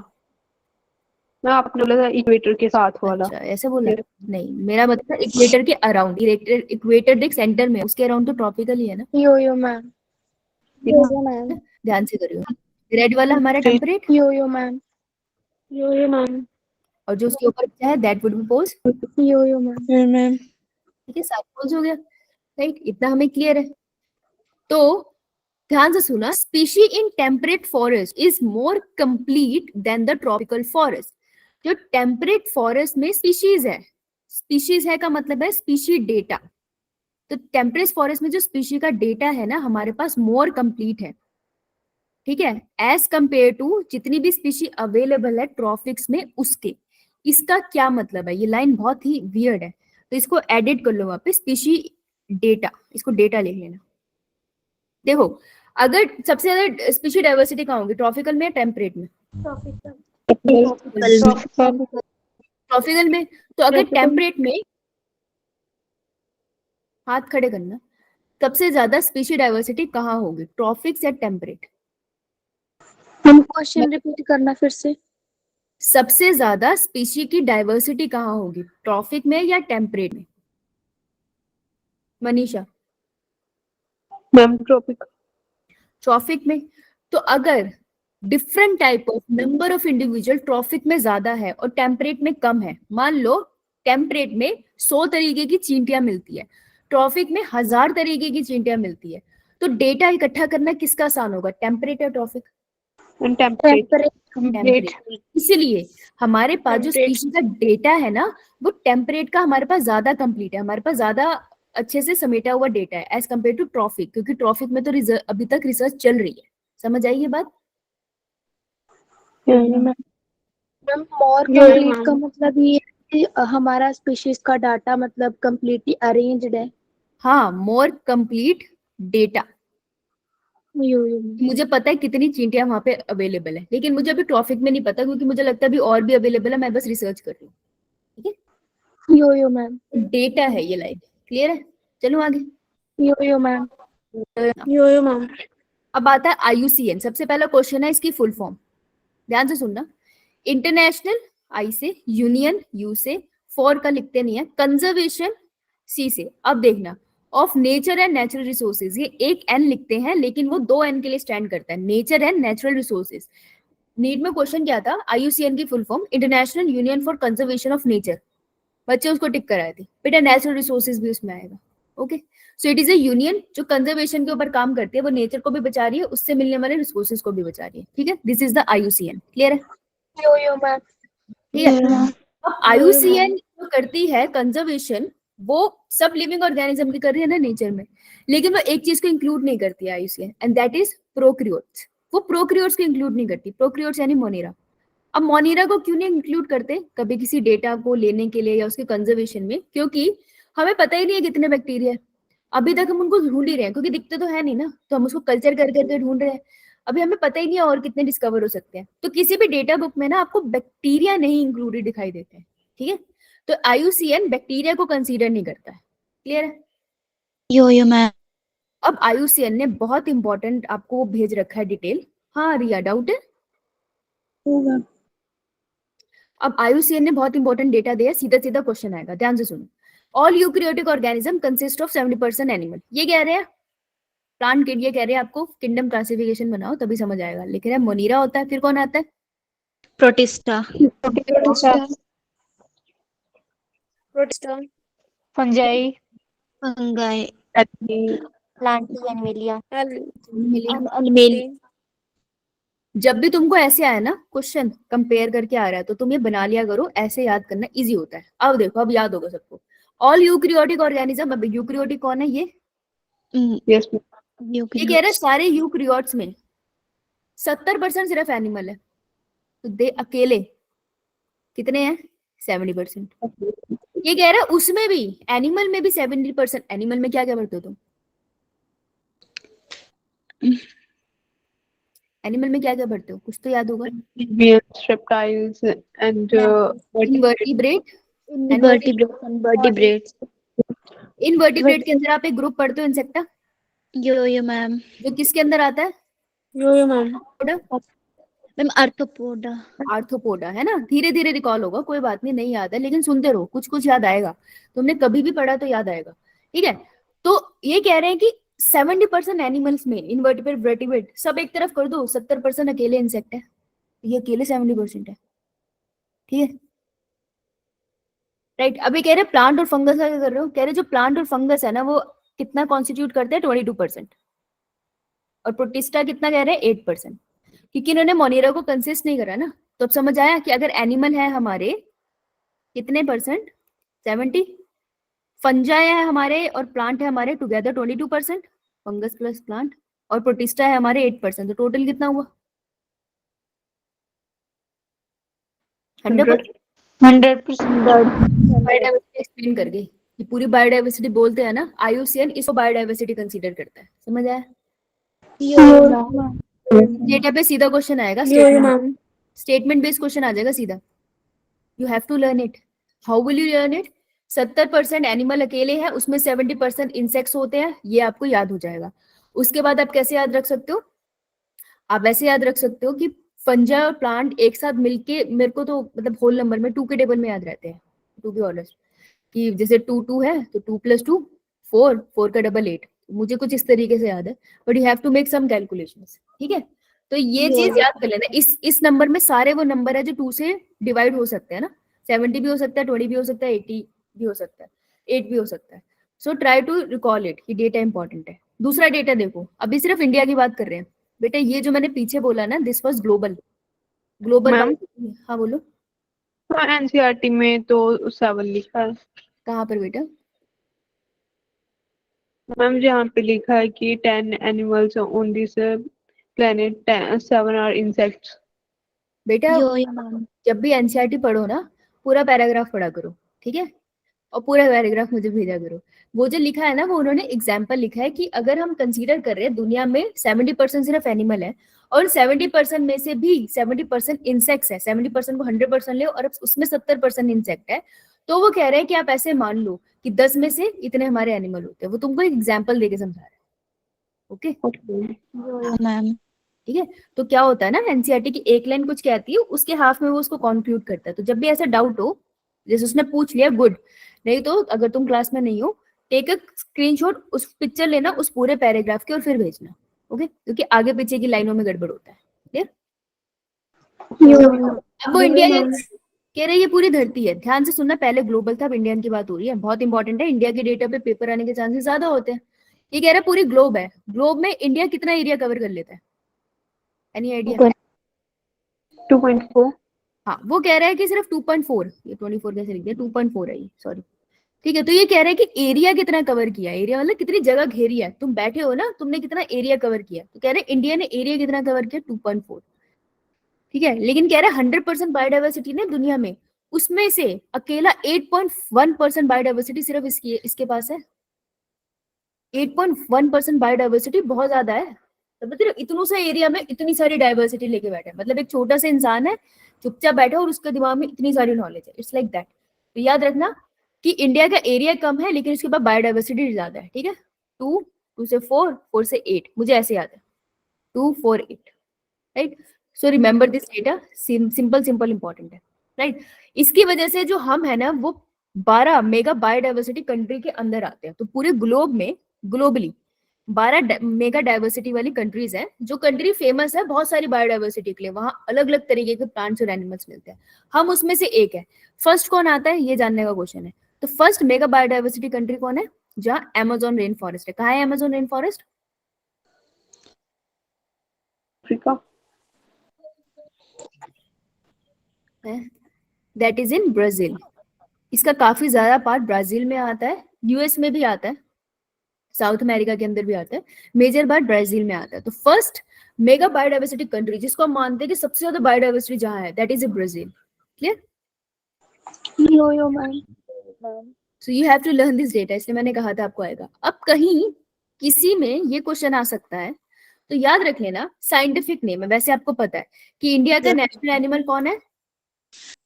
[SPEAKER 3] मैं आपने बोला था इक्वेटर के साथ वाला।
[SPEAKER 1] अच्छा ऐसे बोला? नहीं, मेरा मतलब इक्वेटर के अराउंड। इक्वेटर देख सेंटर में, उसके अराउंड तो ट्रॉपिकल ही है ना।
[SPEAKER 2] Yo ma'am. Yo ma'am.
[SPEAKER 1] ध्यान से करियो। रेड वाला हमारा temperate,
[SPEAKER 2] yo ma'am.
[SPEAKER 3] Yo ma'am.
[SPEAKER 1] और जो उसके ऊपर क्या है that would be poles.
[SPEAKER 2] Yo ma'am.
[SPEAKER 1] ठीक है, 7 पोल्स हो गया। राइट, इतना हमें क्लियर है। तो ध्यान से सुना, species in temperate forest is more complete than the tropical forest. जो टेम्परेट फॉरेस्ट में स्पीशीज है का मतलब है स्पीशी डेटा। तो टेम्परेट फॉरेस्ट में जो स्पीशी का डेटा है ना हमारे पास मोर कंप्लीट है। ठीक है, एज कंपेयर टू जितनी भी स्पीशी अवेलेबल है ट्रॉपिक्स में उसके। इसका क्या मतलब है? ये लाइन बहुत ही वियर्ड है, तो इसको एडिट कर लो वहां पे, स्पीशी डेटा, इसको डेटा लिख लेना। देखो, अगर सबसे ज्यादा स्पीशी डाइवर्सिटी कहाँ होगी, ट्रॉपिकल में या टेम्परेट में? ट्रॉपिकल में। तो अगर टेम्परेट में, हाथ खड़े करना, सबसे ज्यादा स्पीशी डाइवर्सिटी कहाँ होगी, ट्रॉपिक्स या टेम्परेट?
[SPEAKER 2] हम क्वेश्चन रिपीट करना फिर से।
[SPEAKER 1] सबसे ज्यादा स्पीशी की डाइवर्सिटी कहाँ होगी, ट्रॉपिक में या टेम्परेट में? मनीषा?
[SPEAKER 3] Ma'am tropic.
[SPEAKER 1] ट्रॉपिक में। तो अगर different type of number of individual tropic में ज्यादा है और टेम्परेट में कम है, मान लो टेम्परेट में 100 तरीके की चींटियां मिलती है, ट्रॉपिक में 1000 तरीके की चींटियां मिलती है, तो डेटा इकट्ठा करना किसका आसान होगा, टेम्परेट या ट्रॉपिक? टेम्परेट। इसलिए हमारे पास जो स्पीशीज का डेटा है ना, वो टेम्परेट का हमारे पास ज्यादा कंप्लीट है, हमारे पास ज्यादा अच्छे से समेटा हुआ डेटा है एज कम्पेयर टू ट्रॉपिक, क्योंकि ट्रॉपिक में तो अभी तक रिसर्च चल रही है। समझ आई ये बात?
[SPEAKER 2] मैम मोर कंप्लीट का मतलब ये है कि हमारा स्पीशीज का डाटा मतलब कंप्लीटली अरेंज्ड है।
[SPEAKER 1] हाँ, मोर कंप्लीट डेटा। मुझे पता है कितनी चींटियां वहां पे अवेलेबल है, लेकिन मुझे अभी ट्रॉपिक में नहीं पता, क्योंकि मुझे लगता है अभी और भी अवेलेबल है, मैं बस रिसर्च कर रही हूँ। ठीक है,
[SPEAKER 2] यो मैम।
[SPEAKER 1] डेटा है ये लाइन। क्लियर है? चलो आगे।
[SPEAKER 2] यो मैम।
[SPEAKER 3] Yo ma'am.
[SPEAKER 1] अब आता है IUCN। सबसे पहला क्वेश्चन है इसकी फुल फॉर्म, ध्यान से सुनना। इंटरनेशनल, आई से, यूनियन, यू से, फॉर का लिखते नहीं है, कंजर्वेशन, सी से। अब देखना, of nature and natural resources, ये एक एन लिखते हैं लेकिन वो 2 एन के लिए स्टैंड करता है, nature and natural resources. NEET में क्वेश्चन क्या था, IUCN की full form international union for conservation of nature. बच्चे उसको टिक कराए थे, बेटा नेचुरल रिसोर्सेज भी उसमें आएगा। Okay, so it is A union जो कंजर्वेशन के ऊपर काम करती है, वो नेचर को भी बचा रही है, उससे मिलने वाले रिसोर्सेज को भी बचा रही है। ठीक है, this is the IUCN। Clear है?
[SPEAKER 2] Yo ma'am.
[SPEAKER 1] ठीक है। अब IUCN जो करती है कंजर्वेशन, वो सब लिविंग ऑर्गेनिज्म की कर रही है ना नेचर में, लेकिन वो एक चीज को इंक्लूड नहीं करती है IUCN, and that is prokaryotes. वो प्रोक्रियोट्स को इंक्लूड नहीं करती, प्रोक्रियोट्स यानी मोनेरा। अब मोनेरा को क्यों नहीं इंक्लूड करते कभी किसी डेटा को लेने के लिए या उसके कंजर्वेशन में, क्योंकि हमें पता ही नहीं है कितने बैक्टीरिया है। अभी तक हम उनको ढूंढ ही रहे हैं, क्योंकि दिखते तो है नहीं ना, तो हम उसको कल्चर कर करके ढूंढ रहे हैं। अभी हमें पता ही नहीं है और कितने डिस्कवर हो सकते हैं। तो किसी भी डेटा बुक में ना आपको बैक्टीरिया नहीं इंक्लूडेड दिखाई देते हैं। ठीक है, तो IUCN बैक्टीरिया को कंसीडर नहीं करता है। क्लियर है?
[SPEAKER 2] Yo ma'am.
[SPEAKER 1] अब IUCN ने बहुत इंपॉर्टेंट आपको वो भेज रखा है डिटेल। हाँ रिया, डाउट है? अब IUCN ने बहुत इंपॉर्टेंट डेटा दिया, सीधा सीधा क्वेश्चन आएगा, ध्यान से सुनो। All eukaryotic organism consist of 70% animal. ये कह रहे हैं प्लांट किड, ये कह रहे हैं आपको किंगडम क्लासिफिकेशन बनाओ तभी समझ आएगा। लिख रहे हैं मोनीरा होता है, फिर कौन आता है?
[SPEAKER 4] Protista.
[SPEAKER 2] Fungi.
[SPEAKER 4] Fungi.
[SPEAKER 2] Plantae Animalia.
[SPEAKER 4] अलमेली।
[SPEAKER 1] जब भी तुमको ऐसे आया ना क्वेश्चन कंपेयर करके आ रहा है, तो तुम ये बना लिया करो, ऐसे याद करना इजी होता है। अब देखो, अब याद होगा सबको। ऑल यूकैरियोटिक ऑर्गेनिज्म, अब यूकैरियोटिक कौन है ये?
[SPEAKER 3] यस
[SPEAKER 1] ये कह रहे हैं सारे यूकैरियोट्स में 70% सिर्फ एनिमल है, तो दे अकेले कितने हैं? 70%। ये कह रहा है उसमें भी, एनिमल में भी 70%। एनिमल में क्या क्या पढ़ते हो तुम? एनिमल में क्या क्या पढ़ते हो, कुछ तो याद होगा।
[SPEAKER 3] Reptiles and
[SPEAKER 1] invertebrate.
[SPEAKER 2] Invertebrates.
[SPEAKER 1] Invertebrate के अंदर आप एक ग्रुप पढ़ते हो, इंसेक्टा,
[SPEAKER 2] यो मैम।
[SPEAKER 1] जो किसके अंदर आता है?
[SPEAKER 3] Yo ma'am.
[SPEAKER 4] Ma'am arthropoda.
[SPEAKER 1] Arthropoda है ना, धीरे धीरे रिकॉल होगा, कोई बात नहीं, नहीं याद है लेकिन सुनते रहो, कुछ कुछ याद आएगा, तुमने कभी भी पढ़ा तो याद आएगा, ठीक है। तो ये कह रहे हैं कि 70% एनिमल्स में, इनवर्टिब्रेट वर्टिब्रेट सब एक तरफ कर दो, 70% अकेले इंसेक्ट है, ये अकेले 70% है, ठीक है, राइट। अभी कह रहे प्लांट और फंगस का क्या कर रहे हो, कह रहे जो प्लांट और फंगस है ना वो कितना कॉन्स्टिट्यूट करते हैं, 22%, और प्रोटिस्टा कितना कह रहे हैं, 8%, क्योंकि इन्होंने मोनेरा को कंसिस्ट नहीं करा ना। तो अब समझ आया कि अगर एनिमल है हमारे कितने परसेंट, 70, फंजाई है हमारे और प्लांट है हमारे टुगेदर 22%, फंगस प्लस प्लांट, और प्रोटिस्टा है हमारे 8%, तो टोटल कितना हुआ, 100%।
[SPEAKER 4] 100%।
[SPEAKER 1] बायोडाइवर्सिटी एक्सप्लेन कर गई, ये पूरी बायोडाइवर्सिटी बोलते हैं ना, IUCN इसको बायोडाइवर्सिटी कंसीडर करता है, समझ आया। डेटा पे सीधा क्वेश्चन आएगा, स्टेटमेंट बेस्ड क्वेश्चन आ जाएगा सीधा, you have to learn it. How will you learn it, 70% animal अकेले हैं, उसमें 70% इंसेक्ट्स होते हैं, ये आपको याद हो जाएगा। उसके बाद आप कैसे याद रख सकते हो, आप ऐसे याद रख सकते हो कि फंजा और प्लांट एक साथ मिलके, मेरे को तो मतलब होल नंबर में 2 के टेबल में याद रहते हैं, टू बी ऑनेस्ट, कि जैसे 2 2 है तो 2 + 2 4, 4 का डबल 8, मुझे कुछ इस तरीके से याद है, but you have to make some calculations, ठीक है। तो ये चीज याद कर लेना, इस नंबर में सारे वो नंबर है जो 2 से डिवाइड हो सकते हैं ना, 70 भी हो सकता है, 20 भी हो सकता है, 80 भी हो सकता है, 8 भी हो सकता है। So try to recall it, कि डेटा इंपॉर्टेंट है। दूसरा डेटा देखो, अभी सिर्फ इंडिया की बात कर रहे हैं बेटा, ये जो मैंने पीछे बोला ना, दिस वाज ग्लोबल, ग्लोबल। हाँ बोलो।
[SPEAKER 3] एनसीईआरटी में तो 7 लिखा है।
[SPEAKER 1] कहाँ पर बेटा,
[SPEAKER 3] मैम जहाँ पे लिखा है कि 10 animals on this planet, 7 are insects.
[SPEAKER 1] बेटा
[SPEAKER 4] यो मैम।
[SPEAKER 1] जब भी एनसीईआरटी पढ़ो ना, पूरा पैराग्राफ पढ़ा करो, ठीक है, और पूरा पैराग्राफ मुझे भेजा करो। वो जो लिखा है ना, वो उन्होंने एग्जाम्पल लिखा है कि अगर हम कंसीडर कर रहे हैं दुनिया में 70% सिर्फ एनिमल है, और 70% में से भी 70% इंसेक्ट्स है, 70% को 100% ले और उसमें 70% इंसेक्ट है, तो वो कह रहे हैं कि आप ऐसे मान लो कि 10 में से इतने हमारे एनिमल होते हैं। वो तुमको एक एग्जाम्पल देके समझा रहा है, ओके
[SPEAKER 4] मैम।
[SPEAKER 1] ठीक है। तो क्या होता है ना, एनसीईआरटी की एक लाइन कुछ कहती है, उसके हाफ में वो उसको कंक्लूड करता है। तो जब भी ऐसा डाउट हो, जैसे उसने पूछ लिया, गुड, नहीं तो अगर तुम क्लास में नहीं हो, टेक अ स्क्रीनशॉट, उस पिक्चर लेना उस पूरे पैराग्राफ की और फिर भेजना, ओके, क्योंकि आगे पीछे की लाइनों में गड़बड़ होता है, क्लियर। अब वो इंडिया कह रहे ये पूरी धरती है, ध्यान से सुनना, पहले ग्लोबल था, अब इंडियन की बात हो रही है, बहुत इंपॉर्टेंट है, इंडिया के डेटा पे पेपर आने के चांसेस ज्यादा होते हैं। ये कह रहा है पूरी ग्लोब है, ग्लोब में इंडिया कितना एरिया कवर कर लेता है, एनी आइडिया।
[SPEAKER 3] 2.4।
[SPEAKER 1] हाँ, वो कह रहा है कि सिर्फ 2.4, ये 24 कैसे लिख दिया, 2.4 है ये, सॉरी, ठीक है। तो ये कह रहा है कि एरिया कितना कवर किया, एरिया मतलब कितनी जगह घेरी है, तुम बैठे हो ना, तुमने कितना एरिया कवर किया, तो कह रहे हैं इंडिया ने एरिया कितना कवर किया, 2.4, ठीक है। लेकिन कह रहा है 100% बायोडाइवर्सिटी ने दुनिया में, उसमें से अकेला 8.1% बायोडाइवर्सिटी सिर्फ इसके पास है। 8.1% बायोडाइवर्सिटी बहुत ज्यादा है, तो मतलब इतनों सा एरिया में इतनी सारी डाइवर्सिटी लेके बैठे हैं, मतलब एक छोटा सा इंसान है, चुपचाप बैठा और उसके दिमाग में इतनी सारी नॉलेज है, इट्स लाइक दैट। तो याद रखना कि इंडिया का एरिया कम है लेकिन उसके पास बायोडाइवर्सिटी ज्यादा है, ठीक है। 2 से 4, 4 से 8, मुझे ऐसे याद है, 2 4 8, right. So remember this data, simple simple important है, राइट। इसकी वजह से जो हम है ना, वो 12 मेगा बायोडाइवर्सिटी कंट्री के अंदर आते हैं। तो पूरे ग्लोब में, ग्लोबली 12 मेगा डाइवर्सिटी वाली कंट्रीज हैं, जो कंट्री फेमस है बहुत सारी बायोडाइवर्सिटी के लिए, वहां अलग अलग तरीके के प्लांट्स और एनिमल्स मिलते हैं, हम उसमें से एक है। फर्स्ट कौन आता है ये जानने का क्वेश्चन है। तो फर्स्ट मेगा बायोडाइवर्सिटी कंट्री कौन है, जहाँ अमेजोन रेन फॉरेस्ट है। कहाँ है Amazon rain forest,
[SPEAKER 3] Africa.
[SPEAKER 1] That is in Brazil. इसका काफी ज्यादा पार्ट ब्राजील में आता है, यूएस में भी आता है, साउथ अमेरिका के अंदर भी आता है, मेजर पार्ट ब्राजील में आता है। तो फर्स्ट मेगा बायोडाइवर्सिटी कंट्री जिसको हम मानते हैं कि सबसे ज्यादा बायोडाइवर्सिटी जहां है, that is Brazil, clear.
[SPEAKER 2] Yo ma'am.
[SPEAKER 1] So you have to learn this data, इसलिए मैंने कहा था आपको आएगा। अब कहीं किसी में ये क्वेश्चन आ सकता है, तो याद रख लेना साइंटिफिक नेम है, वैसे आपको पता है कि इंडिया का नेशनल एनिमल कौन है,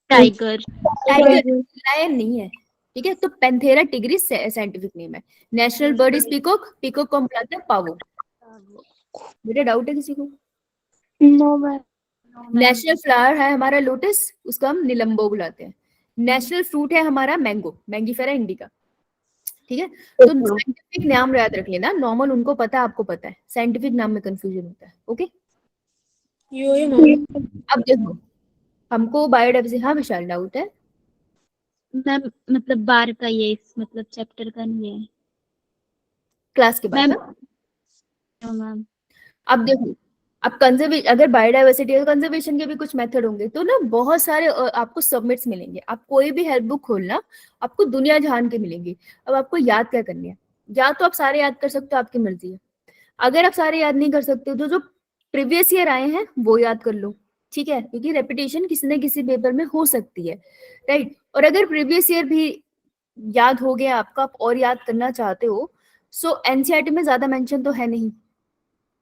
[SPEAKER 4] टाइगर।
[SPEAKER 1] टाइगर, लायन नहीं है, ठीक है। तो पैंथेरा टिग्रिस साइंटिफिक नेम है। National bird is peacock, peacock को हम बुलाते हैं पावो। बेटा डाउट है किसी को,
[SPEAKER 2] नो मैम।
[SPEAKER 1] नेशनल फ्लावर है हमारा लोटस, उसको हम निलंबो बुलाते हैं। नेशनल फ्रूट है हमारा मैंगो, मैंगीफेरा इंडिका। ठीक है, तो साइंटिफिक नाम याद रख लेना, नॉर्मल उनको पता है, आपको पता है, साइंटिफिक नाम में कंफ्यूजन होता है। ओके, अब देखो हमको बायोडाइवर्सिटी, हाँ विशाल डाउट है?
[SPEAKER 4] मैम मतलब बार का ये इस मतलब चैप्टर का नहीं है
[SPEAKER 1] क्लास के बाद
[SPEAKER 4] मैम।
[SPEAKER 1] हाँ?
[SPEAKER 4] मैम
[SPEAKER 1] अब देखो, अब कंजर्वेशन, अगर बायोडाइवर्सिटी है, कंजर्वेशन के भी कुछ मेथड होंगे, तो ना बहुत सारे आपको सबमिट्स मिलेंगे। आप कोई भी हेल्प बुक खोलना, आपको दुनिया जहान के मिलेंगे। अब आपको याद क्या करनी है, या तो आप सारे याद कर सकते हो, आपकी मर्जी है। अगर आप सारे याद नहीं कर सकते हो तो जो प्रीवियस ईयर आए हैं वो याद कर लो, ठीक है, क्योंकि रेपिटेशन किसी न किसी पेपर में हो सकती है, राइट। और अगर प्रीवियस ईयर भी याद हो गया आपका, आप और याद करना चाहते हो, सो एनसीईआरटी में ज्यादा मेंशन तो है नहीं,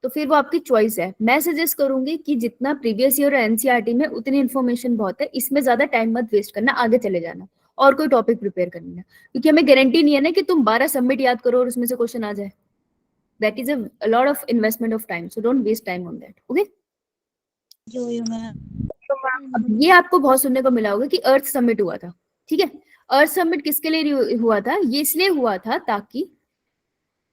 [SPEAKER 1] तो फिर वो आपकी चॉइस है। मैं सजेस्ट करूंगी कि जितना प्रीवियस ईयर और एनसीईआरटी में उतनी इन्फॉर्मेशन बहुत है, इसमें ज्यादा टाइम मत वेस्ट करना, आगे चले जाना और कोई टॉपिक प्रिपेयर करना, क्योंकि हमें गारंटी नहीं है ना कि तुम 12 सबमिट याद करो और उसमें से क्वेश्चन आ जाए। That is a lot of investment of time, so don't waste time on that. Okay?
[SPEAKER 4] जो मैम
[SPEAKER 1] अब ये आपको बहुत सुनने को मिला होगा कि अर्थ समिट हुआ था, ठीक है। अर्थ समिट किसके लिए हुआ था? ये इसलिए हुआ था ताकि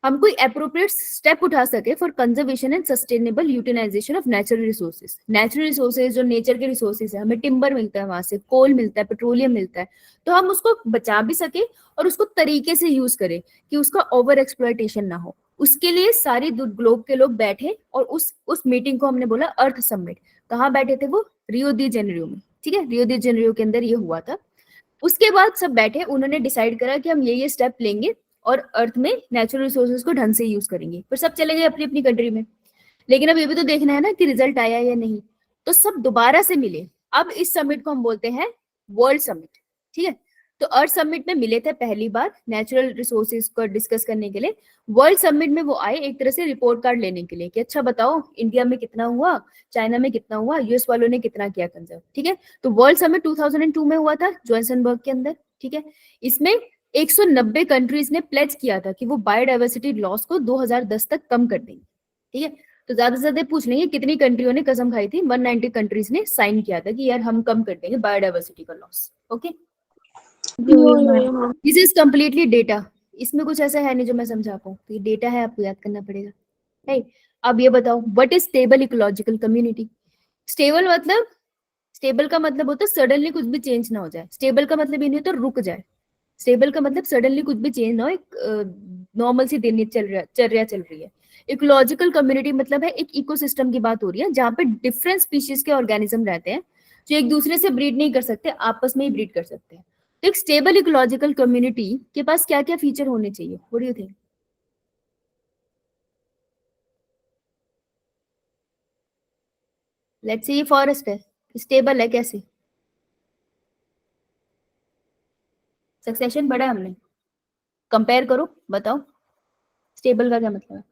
[SPEAKER 1] हम कोई अप्रोप्रिएट स्टेप उठा सके for conservation and sustainable utilisation of natural resources. Natural resources जो नेचर के रिसोर्सेज है, हमें टिम्बर मिलता है, वहां से कोल मिलता है, पेट्रोलियम मिलता है, तो हम उसको बचा भी सके और उसको तरीके से यूज करें कि उसका ओवर एक्सप्लॉयटेशन ना हो। उसके लिए सारी ग्लोब के लोग बैठे और उस मीटिंग को हमने बोला अर्थ समिट। कहाँ बैठे थे वो? रियो दी जेनेरियो में, ठीक है, रियो दी जेनेरियो के अंदर ये हुआ था। उसके बाद सब बैठे, उन्होंने डिसाइड करा कि हम ये स्टेप लेंगे और अर्थ में नेचुरल रिसोर्सेज को ढंग से यूज करेंगे। फिर सब चले गए अपनी अपनी कंट्री में, लेकिन अब ये भी तो देखना है ना कि रिजल्ट आया या नहीं। तो सब दोबारा से मिले, अब इस समिट को हम बोलते हैं वर्ल्ड समिट, ठीक है। तो अर्थ समिट में मिले थे पहली बार नेचुरल रिसोर्सेज को डिस्कस करने के लिए। वर्ल्ड समिट में वो आए एक तरह से रिपोर्ट कार्ड लेने के लिए कि अच्छा बताओ इंडिया में कितना हुआ, चाइना में कितना हुआ, यूएस वालों ने कितना किया कंजर्व, ठीक है। तो वर्ल्ड समिट 2002 में हुआ था जोहान्सबर्ग के अंदर, ठीक है। इसमें 190 कंट्रीज ने प्लेज किया था कि वो बायोडाइवर्सिटी लॉस को 2010 तक कम कर देंगे, ठीक है। तो ज्यादा से ज्यादा पूछ लेंगे कितनी कंट्रियों ने कसम खाई थी? 190 कंट्रीज ने साइन किया था कि यार हम कम कर देंगे बायोडाइवर्सिटी का loss. Okay, this is completely data, इसमें कुछ ऐसा है नहीं जो मैं समझा पाऊँ, तो ये डेटा है, आपको याद करना पड़ेगा, राइट। अब ये बताओ what is stable ecological community? Stable मतलब, स्टेबल का मतलब होता है सडनली कुछ भी चेंज ना हो जाए। स्टेबल का मतलब ये नहीं होता रुक जाए, स्टेबल का मतलब सडनली कुछ भी चेंज ना हो, एक नॉर्मल सी दिन चर्या चल रही है। इकोलॉजिकल कम्युनिटी मतलब है एक इकोसिस्टम की बात हो रही है जहाँ पे डिफरेंट स्पीशीज के ऑर्गेनिज्म रहते हैं जो एक दूसरे से ब्रीड नहीं कर सकते, आपस में ही ब्रीड कर सकते हैं। तो एक स्टेबल इकोलॉजिकल कम्युनिटी के पास क्या क्या फीचर होने चाहिए? What do you think? Let's say ये फॉरेस्ट है, स्टेबल है कैसे? सक्सेशन पढ़ा है हमने, कंपेयर करो, बताओ स्टेबल का क्या मतलब है?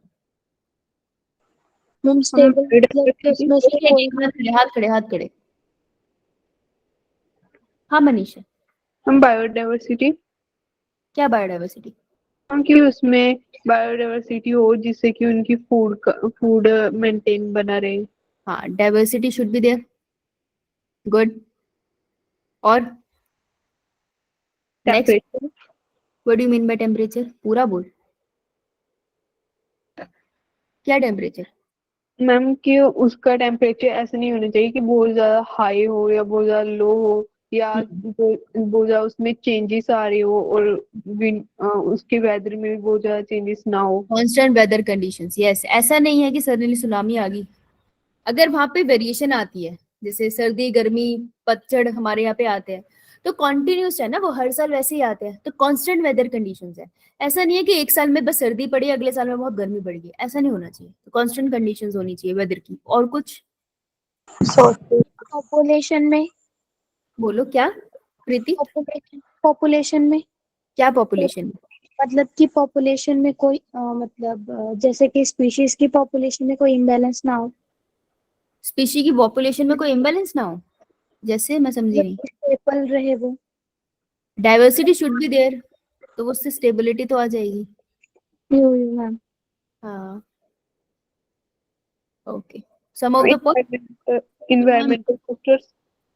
[SPEAKER 2] मैम स्टेबल मतलब कि उसमें से कोई
[SPEAKER 1] हाथ खड़े, हाथ खड़े, हाथ खड़े। हाँ मनीषा,
[SPEAKER 3] हम बायोडाइवर्सिटी,
[SPEAKER 1] क्या बायोडाइवर्सिटी?
[SPEAKER 3] क्योंकि उसमें बायोडाइवर्सिटी हो जिससे कि उनकी फूड मेंटेन बना रहे।
[SPEAKER 1] हाँ, diversity should be there, good. और next,
[SPEAKER 3] temperature,
[SPEAKER 1] what do you mean by temperature? पूरा बोल, क्या टेम्परेचर?
[SPEAKER 3] मैम कि उसका टेम्परेचर ऐसा नहीं होना चाहिए कि बहुत ज्यादा हाई हो या बहुत ज्यादा लो हो, या बहुत ज्यादा उसमें चेंजेस आ रही हो, और उसके वेदर में भी बहुत ज्यादा चेंजेस ना हो।
[SPEAKER 1] Constant weather conditions, yes. ऐसा नहीं है कि सडनली सुनामी आ गई। अगर वहां पे वेरिएशन आती है, जैसे सर्दी गर्मी पतझड़ हमारे यहाँ पे आते हैं, तो कॉन्टिन्यूस है ना, वो हर साल वैसे ही आते हैं, तो कांस्टेंट वेदर कंडीशंस है। ऐसा नहीं है कि एक साल में बस सर्दी पड़ी अगले साल में बहुत गर्मी पड़ गई, ऐसा नहीं होना चाहिए। तो कांस्टेंट कंडीशंस होनी चाहिए वेदर की। और कुछ
[SPEAKER 2] पॉपुलेशन में,
[SPEAKER 1] बोलो, क्या प्रीति?
[SPEAKER 2] पॉपुलेशन में
[SPEAKER 1] क्या पॉपुलेशन?
[SPEAKER 2] मतलब कि पॉपुलेशन में कोई मतलब जैसे कि स्पीशीज की पॉपुलेशन में कोई इम्बैलेंस ना हो,
[SPEAKER 1] स्पीशी की पॉपुलेशन में कोई इम्बैलेंस ना हो, जैसे मैं समझी नहीं।
[SPEAKER 2] स्टेबल रहे वो।
[SPEAKER 1] डाइवर्सिटी शुड बी देयर, तो वो उससे स्टेबिलिटी तो आ जाएगी।
[SPEAKER 2] मैम
[SPEAKER 1] हाँ, okay, some of the point.
[SPEAKER 3] Environmental factors,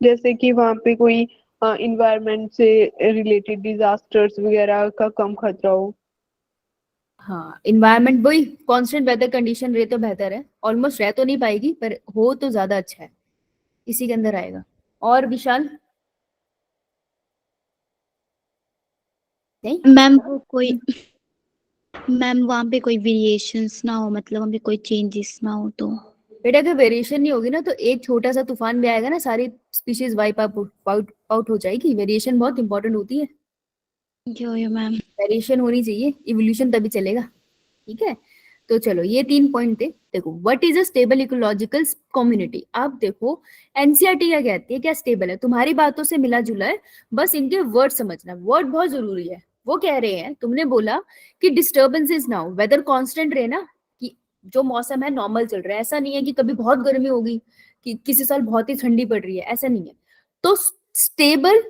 [SPEAKER 3] जैसे कि वहाँ पे कोई इन्वायरमेंट से रिलेटेड डिजास्टर्स वगैरह का कम खतरा हो।
[SPEAKER 1] हाँ, इन्वायरमेंट वही कांस्टेंट वेदर कंडीशन रहे तो बेहतर है, ऑलमोस्ट रह तो नहीं पाएगी पर हो तो ज्यादा अच्छा है, इसी के अंदर आएगा। और विशाल नहीं
[SPEAKER 4] मैम वो कोई मैम वहाँ पे कोई वेरिएशंस ना हो, मतलब वहाँ पे कोई चेंजेस ना हो तो।
[SPEAKER 1] बेटा, अगर वेरिएशन नहीं होगी ना तो एक छोटा सा तूफान भी आएगा ना, सारी स्पीशीज वाइप आउट हो जाएगी। वेरिएशन बहुत इंपॉर्टेंट होती है,
[SPEAKER 4] यो मैम।
[SPEAKER 1] वेरिएशन होनी चाहिए, इवोल्यूशन तभी चलेगा। ठीक है, तो चलो ये 3 पॉइंट थे। देखो what is a stable ecological community. आप देखो एनसीईआरटी क्या कहती है, क्या स्टेबल है, तुम्हारी बातों से मिला जुला है, बस इनके वर्ड समझना, वर्ड बहुत जरूरी है। वो कह रहे हैं, तुमने बोला कि डिस्टर्बेंसेस ना हो, वेदर कांस्टेंट रहे ना, कि जो मौसम है नॉर्मल चल रहा है, ऐसा नहीं है कि कभी बहुत गर्मी होगी, कि किसी साल बहुत ही ठंडी पड़ रही है, ऐसा नहीं है। तो स्टेबल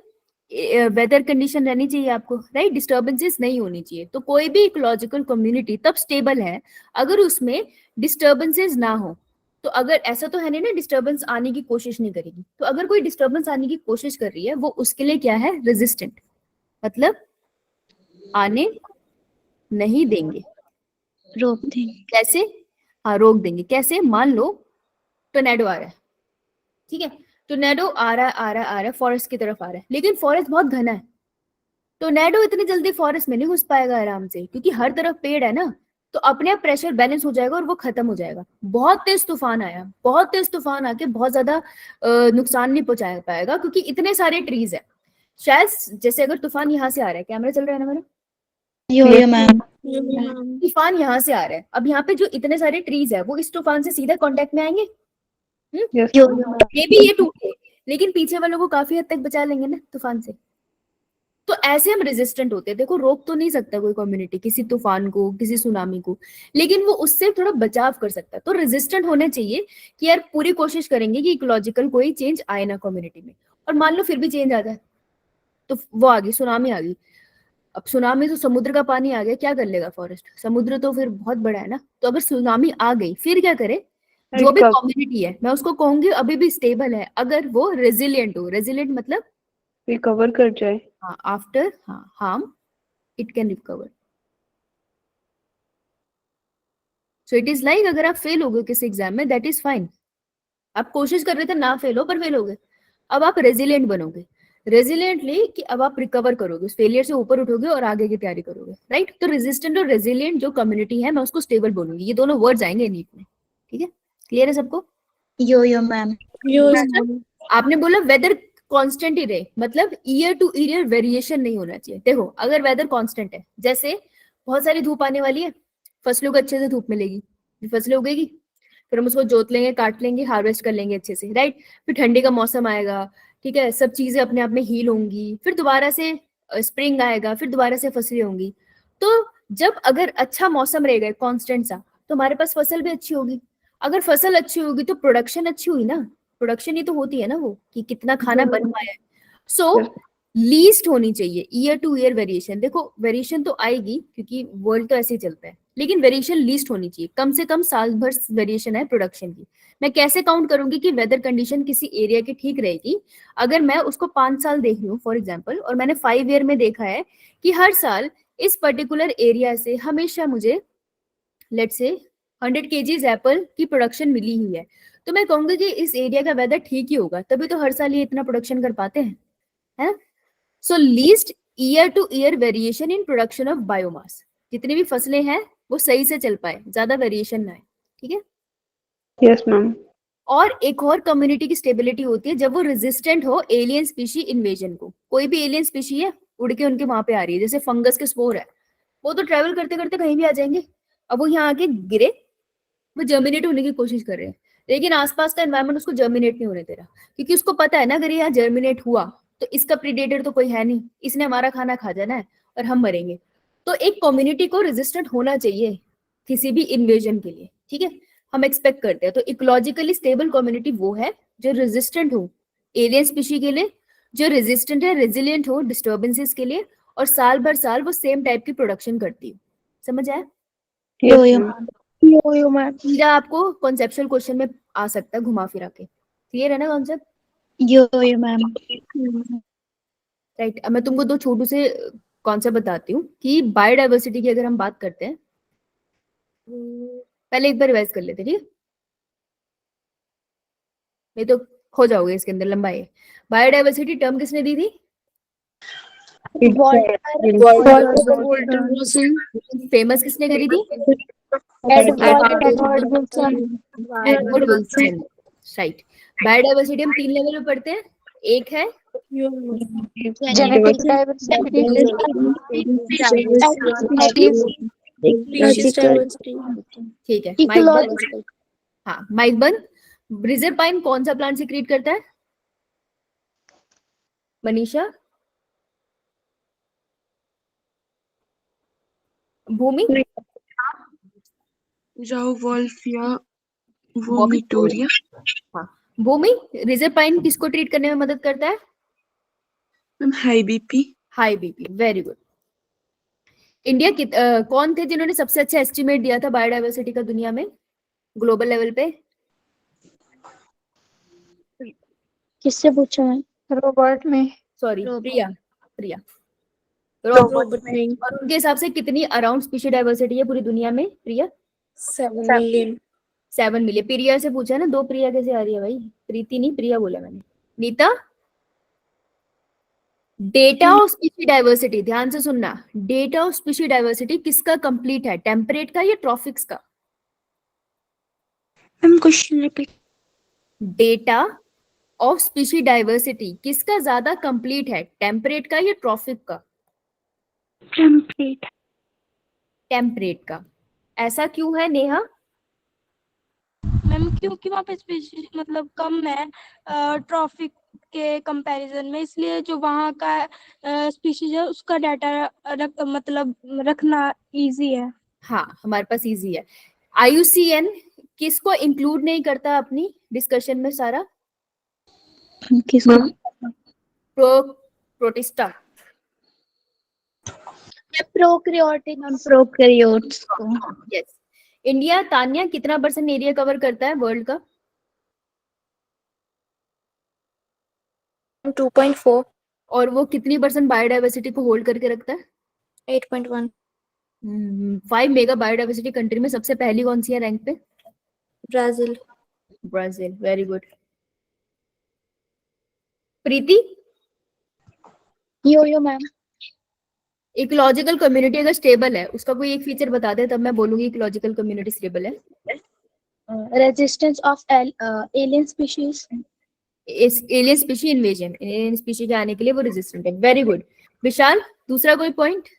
[SPEAKER 1] वेदर कंडीशन रहनी चाहिए आपको, राइट, डिस्टर्बेंसेस नहीं होनी चाहिए। तो कोई भी इकोलॉजिकल कम्युनिटी तब स्टेबल है अगर उसमें डिस्टर्बेंसेस ना हो। तो अगर ऐसा तो है नहीं ना डिस्टर्बेंस आने की कोशिश नहीं करेगी, तो अगर कोई डिस्टर्बेंस आने की कोशिश कर रही है वो उसके लिए क्या है, रेजिस्टेंट, मतलब आने नहीं देंगे।
[SPEAKER 4] रोक देंगे।
[SPEAKER 1] कैसे, हाँ रोक देंगे। कैसे, मान लो टोर्नेडो आ रहा है, ठीक है, टोर्नेडो आ रहा है आ रहा है आ रहा है, फॉरेस्ट की तरफ आ रहा है, लेकिन फॉरेस्ट बहुत घना है, टोर्नेडो इतनी जल्दी फॉरेस्ट में नहीं घुस पाएगा आराम से, क्योंकि हर तरफ पेड़ है ना, तो अपने आप प्रेशर बैलेंस हो जाएगा और वो खत्म हो जाएगा। बहुत तेज तूफान आया, बहुत तेज तूफान आके बहुत ज्यादा नुकसान नहीं पहुंचा पाएगा, क्योंकि इतने सारे ट्रीज है। शायद जैसे अगर तूफान यहाँ से आ रहा है, कैमरा चल रहा है ना मेरा,
[SPEAKER 4] यो मैम।
[SPEAKER 1] तूफान यहाँ से आ रहा है, अब यहाँ पे जो इतने सारे ट्रीज है वो इस तूफान से सीधा कांटेक्ट में आएंगे,
[SPEAKER 4] यो
[SPEAKER 1] मे भी ये टूटे, लेकिन पीछे वालों को काफी हद तक बचा लेंगे ना तूफान से। तो ऐसे हम रेजिस्टेंट होते हैं। देखो रोक तो नहीं सकता कोई कम्युनिटी किसी तूफान को, किसी सुनामी को, लेकिन वो उससे थोड़ा बचाव कर सकता है। तो रेजिस्टेंट होने चाहिए कि यार पूरी कोशिश करेंगे कि इकोलॉजिकल कोई चेंज आए ना कम्युनिटी में। और मान लो फिर भी चेंज आ जाए, तो वो आ गई सुनामी आ गई। अब सुनामी तो समुद्र का पानी आ गया, क्या कर लेगा फॉरेस्ट, समुद्र तो फिर बहुत बड़ा है ना। तो अगर सुनामी आ गई फिर क्या करे, जो भी कम्युनिटी है मैं उसको कहूंगी अभी भी स्टेबल है, अगर वो रेजिलियंट हो। रेजिलियंट मतलब
[SPEAKER 3] रिकवर कर जाए,
[SPEAKER 1] हाँ, after harm it can recover. So it is like अगर आप फेल हो गए किसी एग्जाम में, दैट इज फाइन, आप कोशिश कर रहे थे ना फेल हो, पर फेल हो गए, अब आप रेजिलियंट बनोगे, रेजिलियंटली कि अब आप रिकवर करोगे, उस फेलियर से ऊपर उठोगे और आगे की तैयारी करोगे, राइट। तो रेजिस्टेंट और रेजिलियंट जो कम्युनिटी है मैं उसको स्टेबल बोलूंगी, ये दोनों वर्ड्स आएंगे नीट में, ठीक है, क्लियर है सबको।
[SPEAKER 4] यो मैम।
[SPEAKER 1] आपने बोला वेदर कांस्टेंट ही रहे, मतलब ईयर टू ईयर वेरिएशन नहीं होना चाहिए। देखो अगर वेदर कांस्टेंट है, जैसे बहुत सारी धूप आने वाली है, फसलों को अच्छे से धूप मिलेगी, फसलें उगेगी, फिर हम उसको जोत लेंगे, काट लेंगे, हार्वेस्ट कर लेंगे अच्छे से, राइट। फिर ठंडी का मौसम आएगा, ठीक है, सब चीजें अपने आप में हील होंगी, फिर दोबारा से स्प्रिंग आएगा, फिर दोबारा से फसलें होंगी। तो जब अगर अच्छा मौसम रहेगा कांस्टेंट सा, तो हमारे पास फसल भी अच्छी होगी। अगर फसल अच्छी होगी तो प्रोडक्शन अच्छी हुई ना, प्रोडक्शन ही तो होती है ना वो, कि कितना खाना बन पाया है। सो लीस्ट होनी चाहिए ईयर टू ईयर वेरिएशन। देखो वेरिएशन तो आएगी क्योंकि वर्ल्ड तो ऐसे ही चलता है, लेकिन वेरिएशन लीस्ट होनी चाहिए, कम से कम साल भर वेरिएशन है प्रोडक्शन की। मैं कैसे काउंट करूंगी कि वेदर कंडीशन किसी एरिया की ठीक रहेगी, अगर मैं उसको 5 साल देख लूं फॉर एग्जांपल, और मैंने 5 ईयर में देखा है कि हर साल इस पर्टिकुलर एरिया से हमेशा मुझे लेट्स से 100 kgs एप्पल की प्रोडक्शन मिली हुई है, तो मैं कहूंगी कि इस एरिया का वेदर ठीक ही होगा, तभी तो हर साल ये इतना प्रोडक्शन कर पाते हैं, है। So least year to year variation in production of biomass, जितनी भी फसलें हैं वो सही से चल पाए, ज्यादा वेरिएशन ना आए, ठीक है।
[SPEAKER 3] Yes ma'am.
[SPEAKER 1] और एक और कम्युनिटी की स्टेबिलिटी होती है जब वो रेजिस्टेंट हो एलियन स्पीशी इन्वेजन को। कोई भी एलियन स्पीशी है उड़ के उनके वहां पे आ रही है, जैसे फंगस के स्पोर है, वो तो ट्रेवल करते करते कहीं भी आ जाएंगे, अब वो यहाँ आके गिरे, वो जर्मिनेट होने की कोशिश कर रहे हैं, लेकिन आसपास का एनवायरनमेंट उसको जर्मिनेट नहीं होने दे रहा, क्योंकि उसको पता है ना अगर ये यहाँ जर्मिनेट हुआ तो इसका प्रीडेटर तो कोई है नहीं, इसने हमारा खाना खा जाना है और हम मरेंगे। तो एक कम्युनिटी को रेजिस्टेंट होना चाहिए किसी भी इन्वेजन के लिए, ठीक है, हम एक्सपेक्ट करते हैं। तो इकोलॉजिकली स्टेबल कम्युनिटी वो है जो रेजिस्टेंट हो एलियन स्पीशी के लिए, जो रेजिस्टेंट है रेजिलियंट हो डिस्टर्बेंसेस के लिए, और साल भर साल वो सेम टाइप की प्रोडक्शन करती हो। समझ आया?
[SPEAKER 2] यो मैम।
[SPEAKER 1] सीधा आपको कॉन्सेप्चुअल क्वेश्चन में आ सकता है घुमा फिरा के, क्लियर है ना कॉन्सेप्ट?
[SPEAKER 4] यो मैम।
[SPEAKER 1] राइट, अब मैं तुमको दो छोटू से कॉन्सेप्ट बताती हूँ कि बायोडाइवर्सिटी की अगर हम बात करते हैं, पहले एक बार रिवाइज कर लेते हैं, ठीक है? नहीं तो खो जाओगे इसके अंदर, लंबा है। बायोडाइवर्सिटी टर्म किसने दी थी? फेमस किसने करी थी?
[SPEAKER 2] Edward Wilson.
[SPEAKER 1] Edward Wilson. Right. Biodiversity हम 3 लेवल पे पढ़ते हैं। एक है
[SPEAKER 2] जेनेटिक डाइवर्सिटी,
[SPEAKER 1] ठीक है, माइक बंद। हाँ, माइक बंद। ब्रिजरपाइन कौन सा प्लांट सिक्रीट करता है? मनीषा? भूमि?
[SPEAKER 5] Wolffia vomitoria.
[SPEAKER 1] हाँ, भूमि रिजरपाइन किसको ट्रीट करने में मदद करता है?
[SPEAKER 5] High BP.
[SPEAKER 1] High BP, very good. India कौन थे जिन्होंने सबसे अच्छा एस्टिमेट दिया था बायोडाइवर्सिटी का दुनिया में, ग्लोबल लेवल पे?
[SPEAKER 2] किससे पूछा है?
[SPEAKER 3] रॉबर्ट में।
[SPEAKER 1] सॉरी, प्रिया। प्रिया रॉबर्ट में। और उनके हिसाब से कितनी अराउंड स्पीशी डाइवर्सिटी है पूरी दुनिया में, प्रिया?
[SPEAKER 2] 7 मिलियन।
[SPEAKER 1] 7 मिलियन। प्रिया से पूछा ना, 2 प्रिया कैसे आ रही है भाई? प्रीति नहीं, प्रिया बोला मैंने। Neeta? Data of species diversity, ध्यान से सुनना, डेटा ऑफ स्पीशी डाइवर्सिटी किसका कंप्लीट है, टेम्परेट का या ट्रॉफिक्स का?
[SPEAKER 5] Ma'am question repeat.
[SPEAKER 1] Data of species diversity किसका ज्यादा कंप्लीट है, टेम्परेट का या ट्रॉफिक का?
[SPEAKER 5] टेम्परेट।
[SPEAKER 1] टेम्परेट का। ऐसा क्यों है नेहा?
[SPEAKER 6] मैम क्योंकि वहाँ पे स्पीशीज मतलब कम है ट्रॉफिक के कंपैरिजन में, इसलिए जो वहाँ का स्पीशीज है उसका डाटा मतलब रखना इजी है।
[SPEAKER 1] हाँ, हमारे पास इजी है। IUCN किसको इंक्लूड नहीं करता अपनी डिस्कशन में सारा?
[SPEAKER 4] किसको?
[SPEAKER 1] प्रोटिस्टा।
[SPEAKER 4] प्रोकैरियोट्स को।
[SPEAKER 1] यस। इंडिया, तान्या, कितना % एरिया कवर करता है वर्ल्ड का?
[SPEAKER 2] 2.4।
[SPEAKER 1] और वो कितनी % बायोडाइवर्सिटी को होल्ड करके रखता है?
[SPEAKER 2] 8.1।
[SPEAKER 1] 5 मेगा बायोडाइवर्सिटी कंट्री में सबसे पहली कौन सी है रैंक पे?
[SPEAKER 2] Brazil.
[SPEAKER 1] Brazil, very good. Preeti?
[SPEAKER 2] Yo ma'am.
[SPEAKER 1] Ecological community अगर स्टेबल है, उसका कोई एक फीचर बता दे, तब मैं बोलूंगी इकोलॉजिकल कम्युनिटी स्टेबल है।
[SPEAKER 2] Resistance of alien species.
[SPEAKER 1] Alien species invasion, alien species के आने के लिए वो रेजिस्टेंट है, वेरी गुड। विशाल, दूसरा कोई पॉइंट?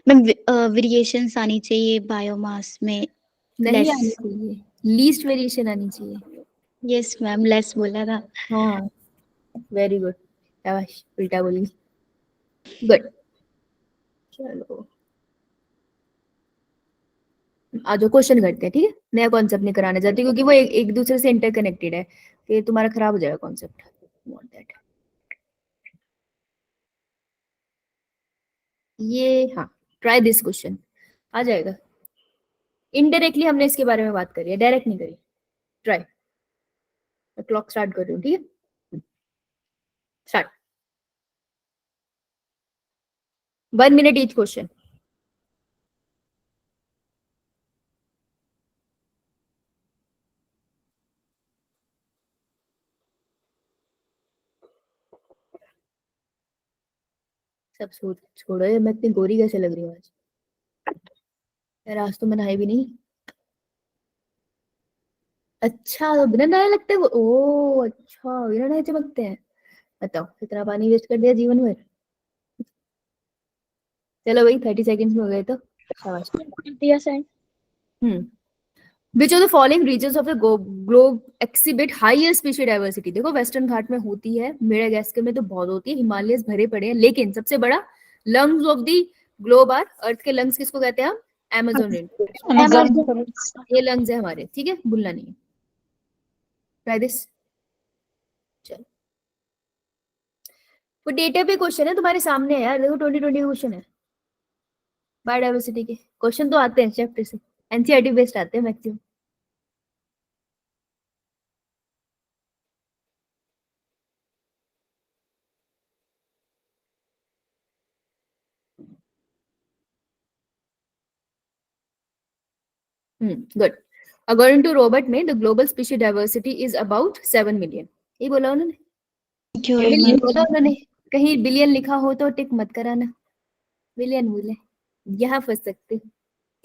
[SPEAKER 4] मैम वेरिएशंस आनी चाहिए बायोमास में।
[SPEAKER 1] नहीं आनी चाहिए, लीस्ट वेरिएशन आनी चाहिए।
[SPEAKER 4] यस मैम, लेस बोला था।
[SPEAKER 1] हाँ, वेरी गुड, शाबाश, उल्टा बोली। गुड। चलो आज क्वेश्चन करते हैं, ठीक है? नया कॉन्सेप्ट नहीं कराना चाहती क्योंकि वो एक दूसरे से इंटरकनेक्टेड है, कि तुम्हारा खराब हो जाएगा कॉन्सेप्ट। ये हाँ, ट्राई दिस क्वेश्चन आ जाएगा। इनडायरेक्टली हमने इसके बारे में बात करी है, डायरेक्ट नहीं करी। ट्राई। मैं क्लॉक स्टार्ट कर रही हूँ, ठीक है? स्टार्ट। 1 minute each question. सब छोड़ो, मैं इतनी गोरी कैसे लग रही हूँ आज? यार आज तो मैं नहाई भी नहीं। अच्छा, तो बिना नहाए लगते वो? ओ अच्छा, बिना नहाए चमकते हैं। बताओ, इतना पानी वेस्ट कर दिया जीवन में। चलो भाई, 30 सेकंड्स में हो गए तो शाबाश।
[SPEAKER 2] दिया send.
[SPEAKER 1] Which of the following regions of the globe exhibit higher species diversity? देखो, वेस्टर्न घाट में होती है, मेडागास्कर में तो बहुत होती है, हिमालयस भरे पड़े हैं, लेकिन सबसे बड़ा lungs of the globe are, earth के लंग्स किसको कहते हैं हम? Amazon rain. ये लंग्स है हमारे, ठीक है? भूलना नहीं है। Try this. चलो, वो डेटा पे क्वेश्चन है तुम्हारे सामने है यार, देखो 2020 क्वेश्चन है। बायोडाइवर्सिटी के क्वेश्चन तो आते हैं चैप्टर से, एनसीईआरटी बेस्ड आते हैं maximum. Good. According to Robert May the global species diversity is about 7 million. ये बोला उन्होंने,
[SPEAKER 4] जो है
[SPEAKER 1] बिलियन
[SPEAKER 4] मैम
[SPEAKER 1] बोला उन्होंने. कहीं बिलियन लिखा हो तो टिक मत कराना, बिलियन बोले, यहाँ फंस सकते.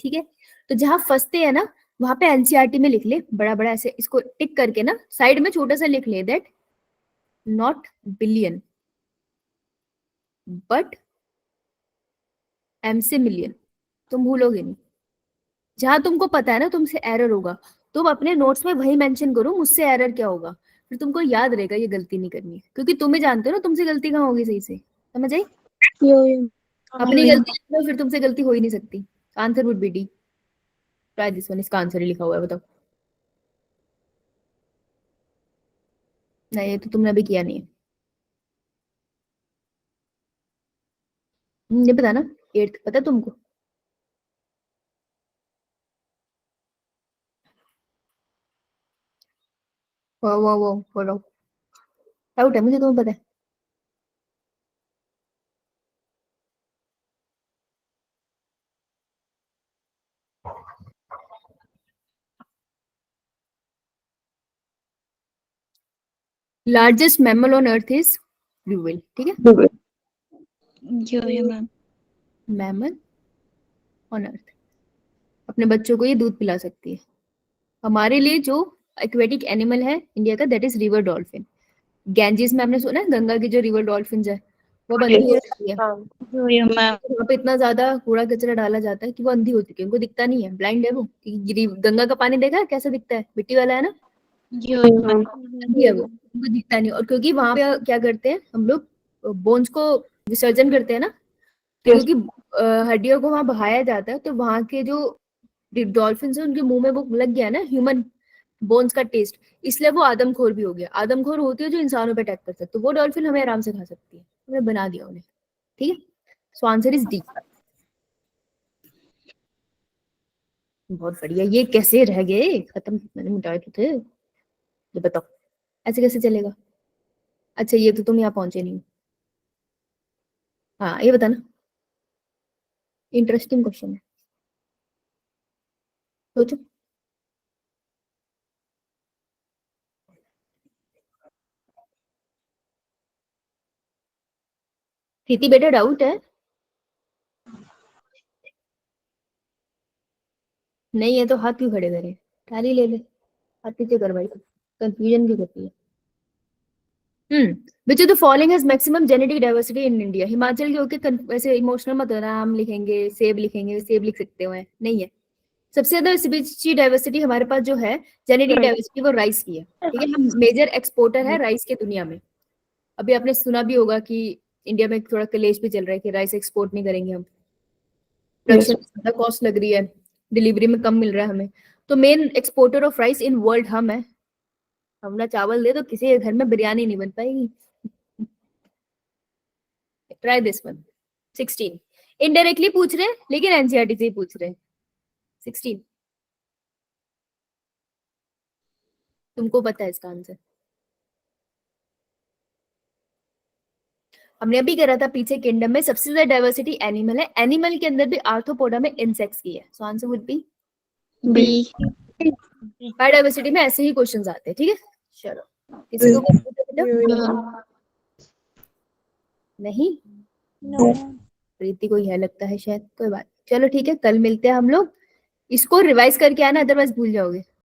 [SPEAKER 1] ठीक है, तो जहां फंसते हैं ना वहां पे एनसीईआरटी में लिख ले बड़ा बड़ा ऐसे, इसको टिक करके ना साइड में छोटा सा लिख ले that not billion but M से मिलियन. तुम भूलोगे नहीं. जहां तुमको पता है ना तुमसे एरर होगा, तुम अपने नोट्स में वही मेंशन करो मुझसे एरर क्या होगा, फिर तुमको याद रहेगा ये गलती नहीं करनी है, क्योंकि तुम ही जानते हो ना तुमसे गलती कहाँ होगी. सही से समझ आई. अपनी गलती लिख लो, फिर तुमसे गलती हो ही नहीं सकती. Answer would B D. Try this one. इसका आंसर ही लिखा हुआ है, बताओ. नहीं, ये तो तुमने अभी किया नहीं है. ये पता ना, 8th पता है तुमको. वो बोलो. डाउट है मुझे, तुम्हें पता है. Largest mammal on earth is blue whale. ठीक है,
[SPEAKER 4] जो है मैम
[SPEAKER 1] मैमल ऑन अर्थ. अपने बच्चों को ये दूध पिला सकती है. हमारे लिए जो एक्वेटिक एनिमल है इंडिया का, that is river dolphin. Ganges में आपने सुना है गंगा की जो रिवर डॉल्फिन है वो बंदी हो चुकी है.
[SPEAKER 4] जो है मैम
[SPEAKER 1] वहाँ पे इतना ज्यादा कूड़ा कचरा डाला जाता है कि वो अंधी हो चुकी है. उनको दिखता नहीं है, ब्लाइंड है वो. गंगा का पानी देखा है कैसा दिखता है, मिट्टी वाला है ना.
[SPEAKER 4] जो है मैम
[SPEAKER 1] अंधी है वो, उनको दिखता नहीं. और क्योंकि वहां पे क्या करते हैं हम लोग, बोन्स को विसर्जन करते हैं ना, तो क्योंकि हड्डियों को वहां बहाया जाता है, तो वहां के जो डॉल्फिन है उनके मुंह में वो लग गया ना ह्यूमन बोन्स का टेस्ट, इसलिए वो आदमखोर भी हो गया. आदमखोर होती है जो इंसानों पे अटैक कर सकती है, तो वो डॉल्फिन हमें आराम से खा सकती है. हमने बना दिया उन्हें. ठीक है, सो आंसर इज डी. बहुत बढ़िया. ये कैसे रह गए खत्म, मैंने मिटाए तो थे. ये बताओ ऐसे कैसे चलेगा. अच्छा ये तो तुम यहाँ पहुंचे नहीं. हाँ ये बताना, इंटरेस्टिंग क्वेश्चन है, सोचो. प्रीति बेटा डाउट है. नहीं है तो हाथ क्यों खड़े करे, थाली ले ले, हाथ पीछे कर भाई. कंफ्यूजन क्यों करती है. विच of the following has maximum genetic diversity in India. Himachal के होके वैसे इमोशनल मत होना. हम लिखेंगे सेब, लिखेंगे सेब लिख सकते हो, नहीं है. सबसे ज्यादा स्पीशीज डाइवर्सिटी हमारे पास जो है जेनेटिक डाइवर्सिटी वो राइस की है. ठीक है, हम मेजर एक्सपोर्टर है राइस के दुनिया में. अभी आपने सुना भी होगा कि इंडिया में थोड़ा कलेश भी चल रहा है कि राइस एक्सपोर्ट नहीं करेंगे हम, प्रोडक्शन ज्यादा कॉस्ट लग रही है, डिलीवरी में कम मिल रहा है हमें. तो main exporter of rice in world हम है. हम ना चावल दे तो किसी के घर में बिरयानी नहीं बन पाएगी. Try this one. 16 इनडायरेक्टली पूछ रहे हैं लेकिन एनसीईआरटी से ही पूछ रहे हैं. 16 तुमको पता है इसका आंसर. हमने अभी करा था पीछे किंगडम में सबसे ज्यादा डाइवर्सिटी एनिमल है. एनिमल के अंदर भी आर्थ्रोपोडा में इंसेक्ट्स की है. So answer would be
[SPEAKER 4] B.
[SPEAKER 1] Biodiversity में ऐसे ही क्वेश्चंस आते हैं. ठीक है, चलो किसी को कुछ पूछो बेटा. नहीं, प्रीति कोई है लगता है शायद, कोई बात. चलो ठीक है, कल मिलते हैं हम लोग. इसको रिवाइज करके आना, अदरवाइज भूल जाओगे.